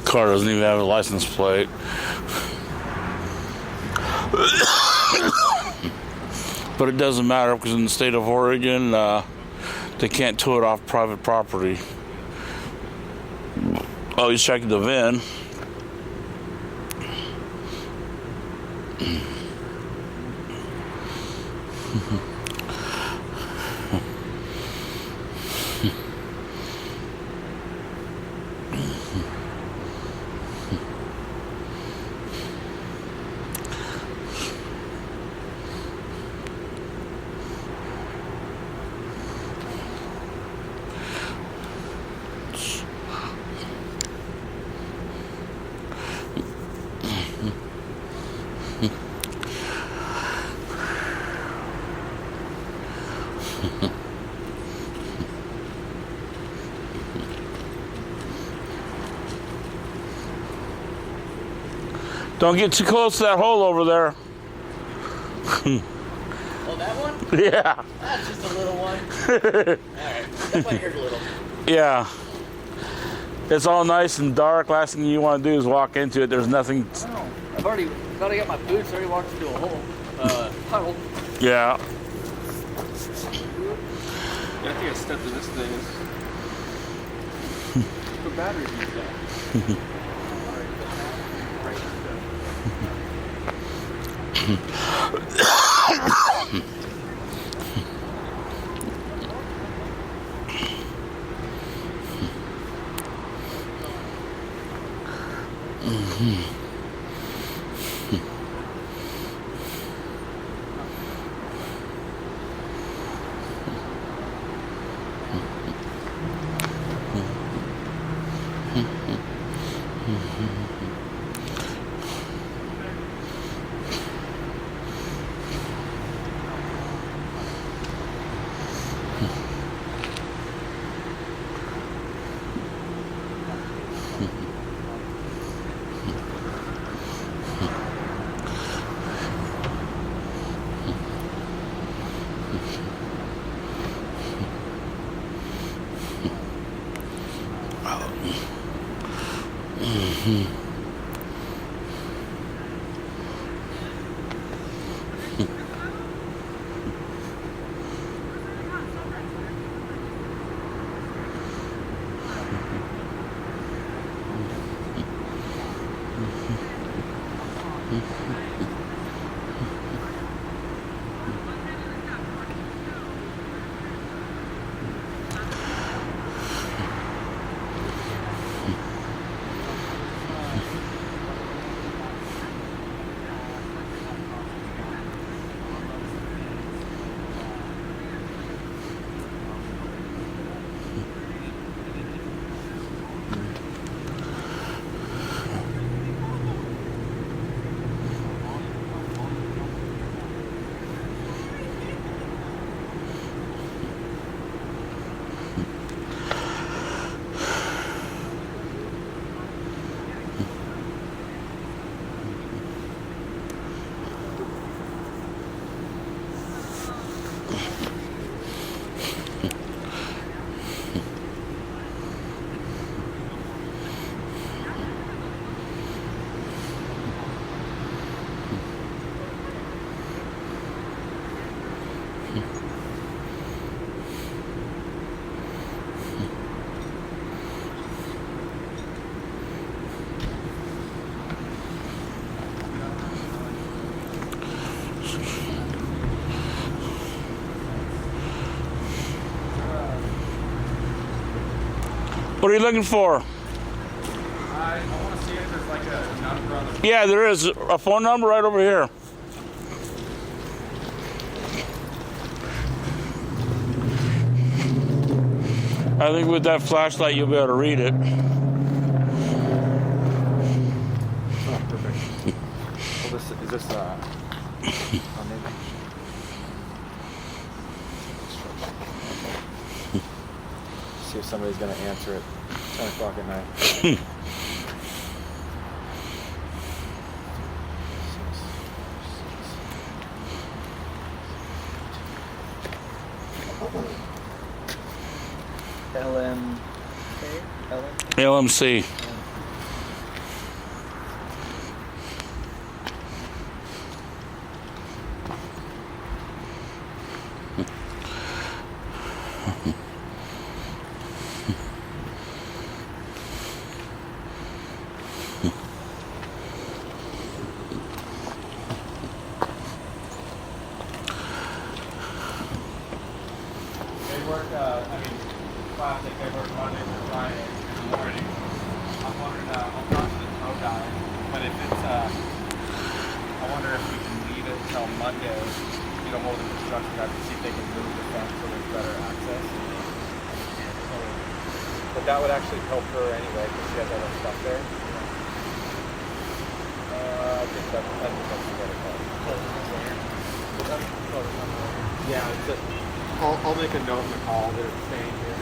Car doesn't even have a license plate. But it doesn't matter because in the state of Oregon, they can't tow it off private property. Oh, he's checking the VIN. Don't get too close to that hole over there. Oh, that one? Yeah. That's just a little one. Alright, that might hurt a little. Yeah. It's all nice and dark. Last thing you want to do is walk into it. There's nothing. Oh, I've already got my boots. I already walked into a hole. Puddle. Yeah. Yeah, I think I stepped in this thing. What battery do you got? What are you looking for? I want to see if there's like a number on the. Yeah, there is a phone number right over here. I think with that flashlight you'll be able to read it. Oh, perfect. Well, is this oh, maybe. See if somebody's gonna answer at 10 o'clock at night. LMC. They work, classic, they work Monday through Friday in the morning. I'm wondering, I'll talk to the tow guy, but if it's, I wonder if we can leave it until Monday, get a hold of the construction guys to see if they can move the fence so there's better access. But that would actually help her anyway, because she has all that stuff there. I think that's a better call. Yeah, it's a, I'll make a note in the call that it's staying here.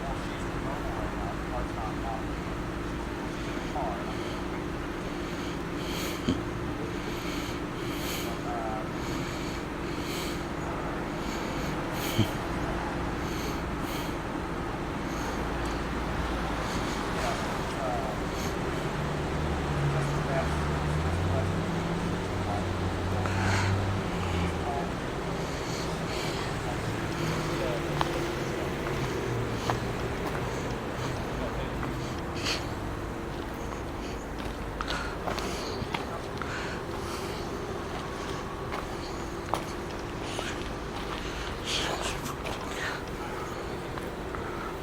well, she's mobile right now. The car's not on. She's in the car.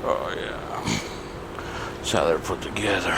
Oh yeah, that's how they're put together.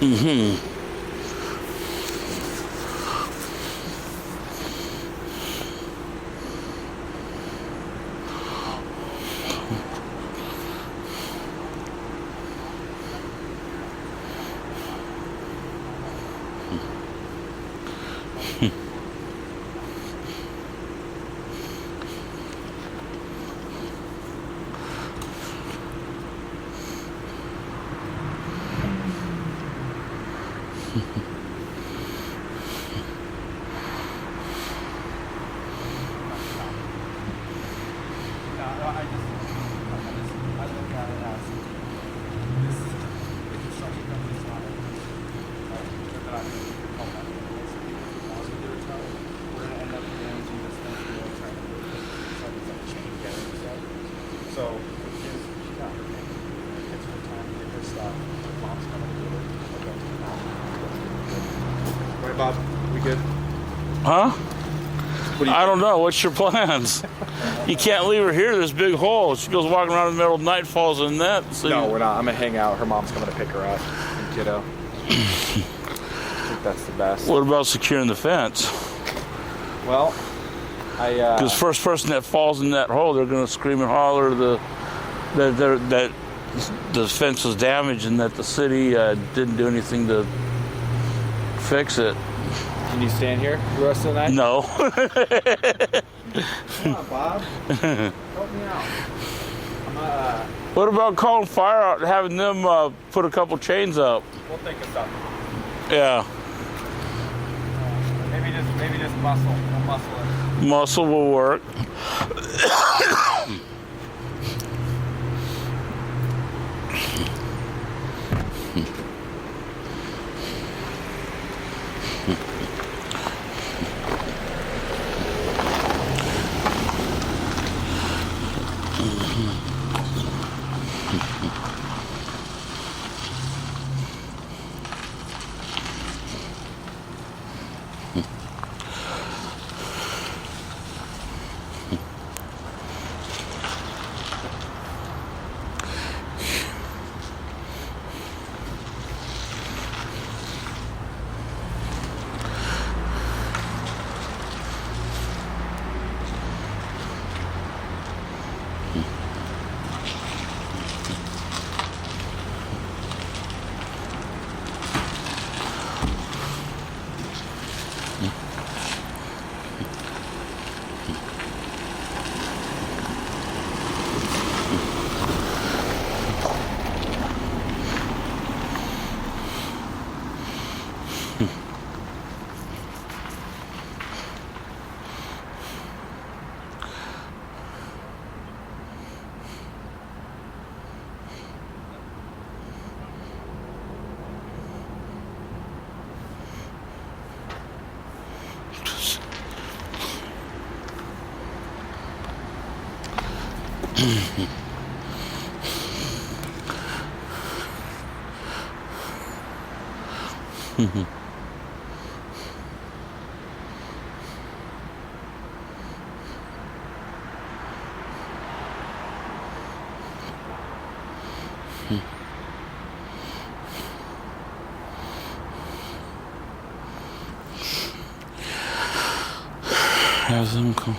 Mm-hmm. So, she's not her thing. It's her time to get her stuff. Mom's coming to get her. Right, Bob? We good? Huh? What do you I don't know. What's your plans? You can't leave her here. This big hole. She goes walking around in the middle of the night, falls in that. So No, we're not. I'm gonna hang out. Her mom's coming to pick her up. And kiddo. I think that's the best. What about securing the fence? Well, Because first person that falls in that hole, they're going to scream and holler that the fence was damaged and that the city didn't do anything to fix it. Can you stand here the rest of the night? No. Come on, Bob. Help me out. I'm not, What about calling fire out and having them put a couple chains up? we'll think of something. Yeah. Maybe just muscle. We'll muscle it. Muscle will work. Have them come.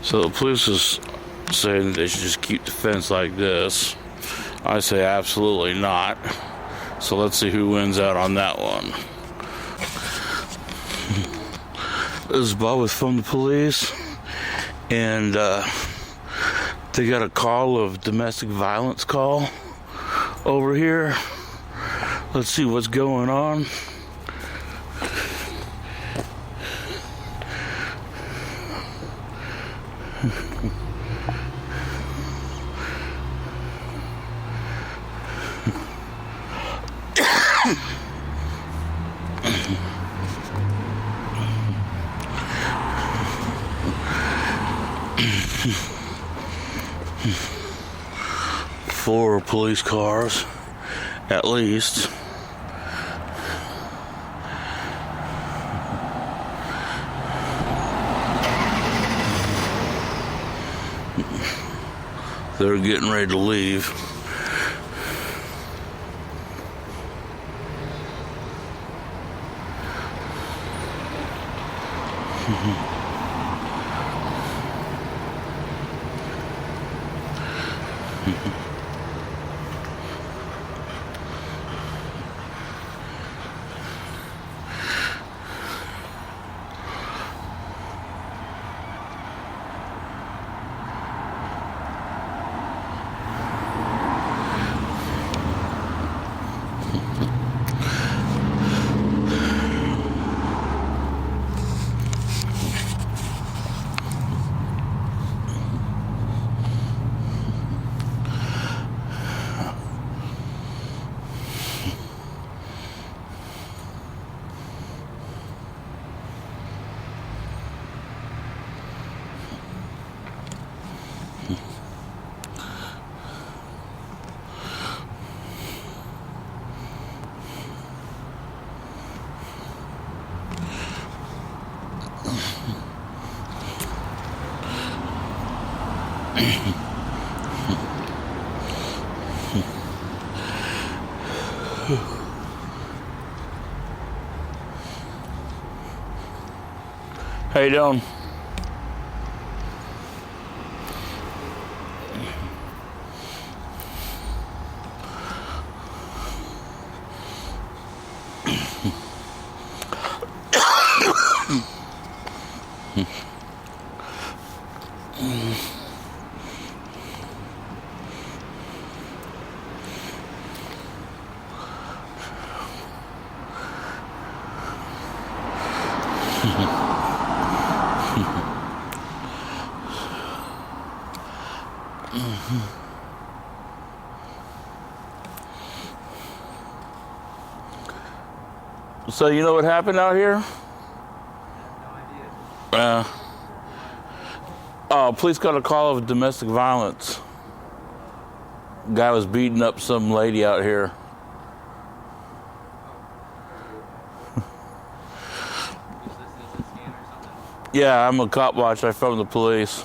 So the police is saying they should just keep the fence like this. I say absolutely not. So let's see who wins out on that one. This is Bubba from the police, and they got a call of domestic violence call over here. Let's see what's going on. Four police cars, at least. They're getting ready to leave. How you doing? So you know what happened out here? Police got a call of domestic violence. Guy was beating up some lady out here. Yeah, I'm a cop watch. I'm from the police.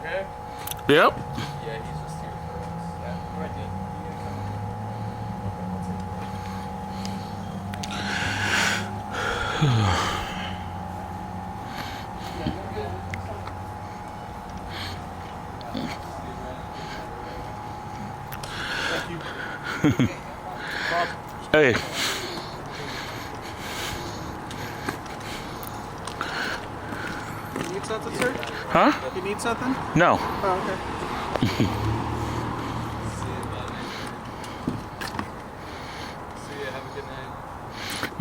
Okay? Yep. Yeah, he's just here for us. Yeah, right there. Hey. You need something, sir? Huh? You need something? No. Oh, okay.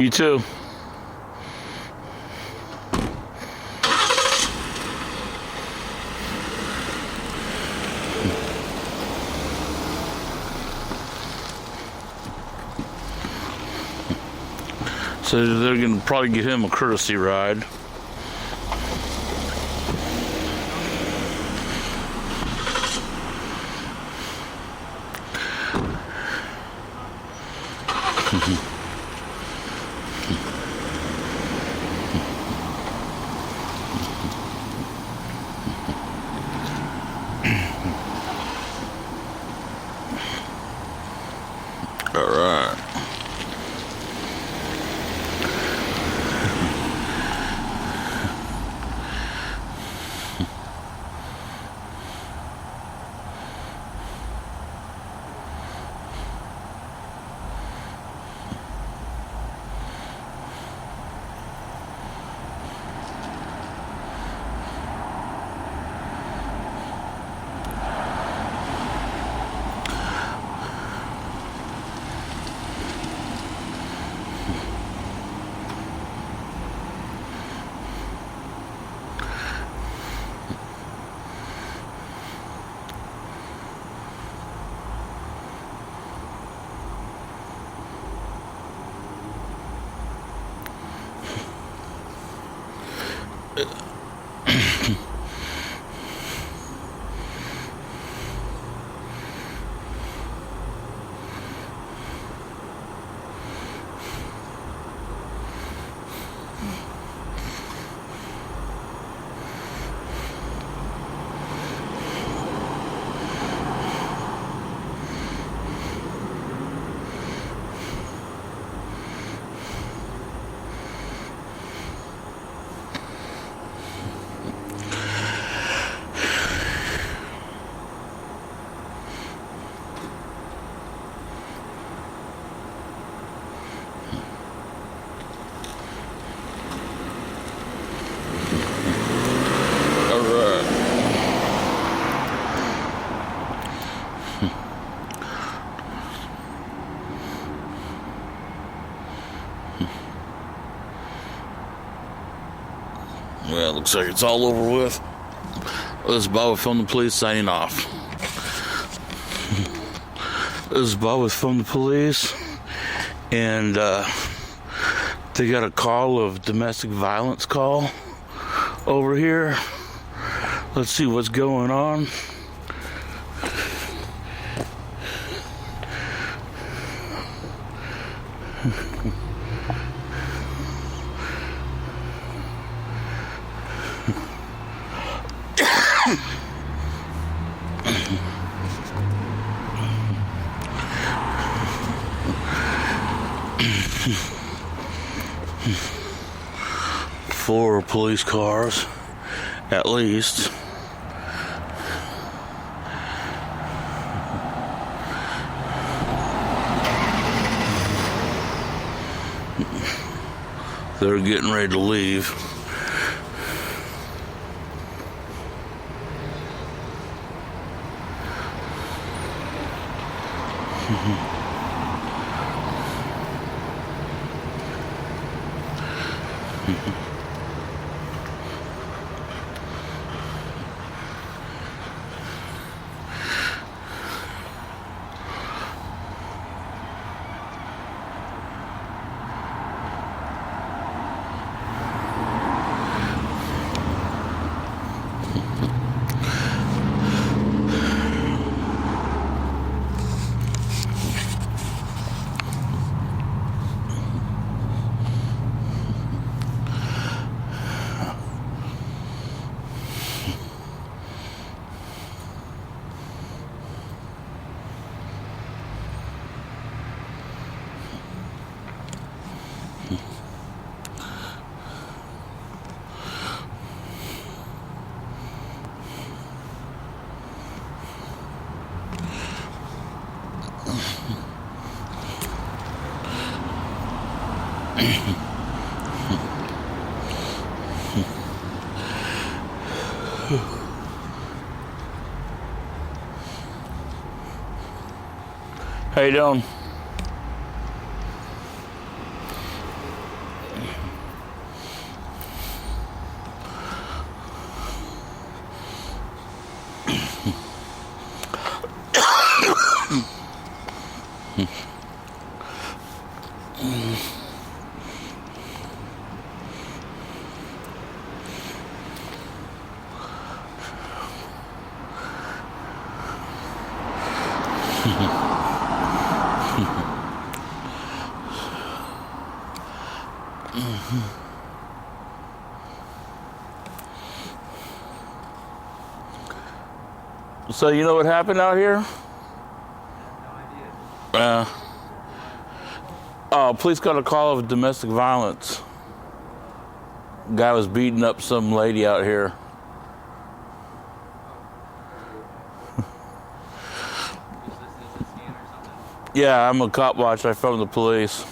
You too. So they're gonna probably give him a courtesy ride. All right. Well, looks like it's all over with. This is Bob with From the Police signing off. This is Bob with From the Police, and they got a call of domestic violence call over here. Let's see what's going on. Four police cars, at least. They're getting ready to leave. How you doing? So you know what happened out here? Police got a call of domestic violence. Guy was beating up some lady out here. Yeah, I'm a cop watch. I phoned the police.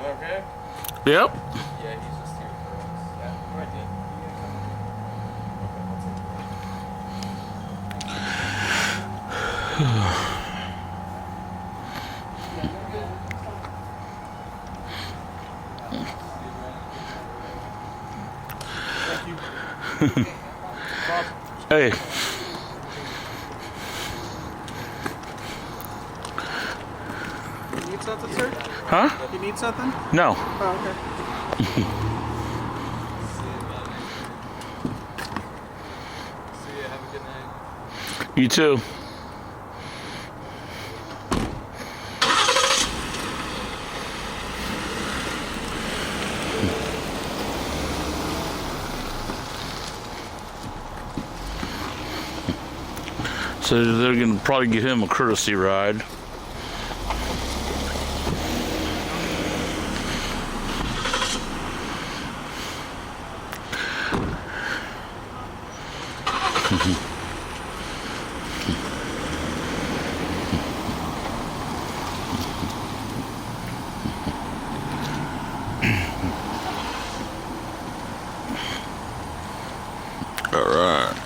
Okay? Yep. Yeah, he's just here for us. Yeah, right there. Hey. You need something, sir? Huh? You need something? No. Oh, okay. See you. Have a good night. You too. So they're gonna probably give him a courtesy ride. All right.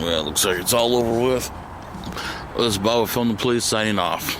Well, looks like it's all over with. This is Bubba from the police signing off.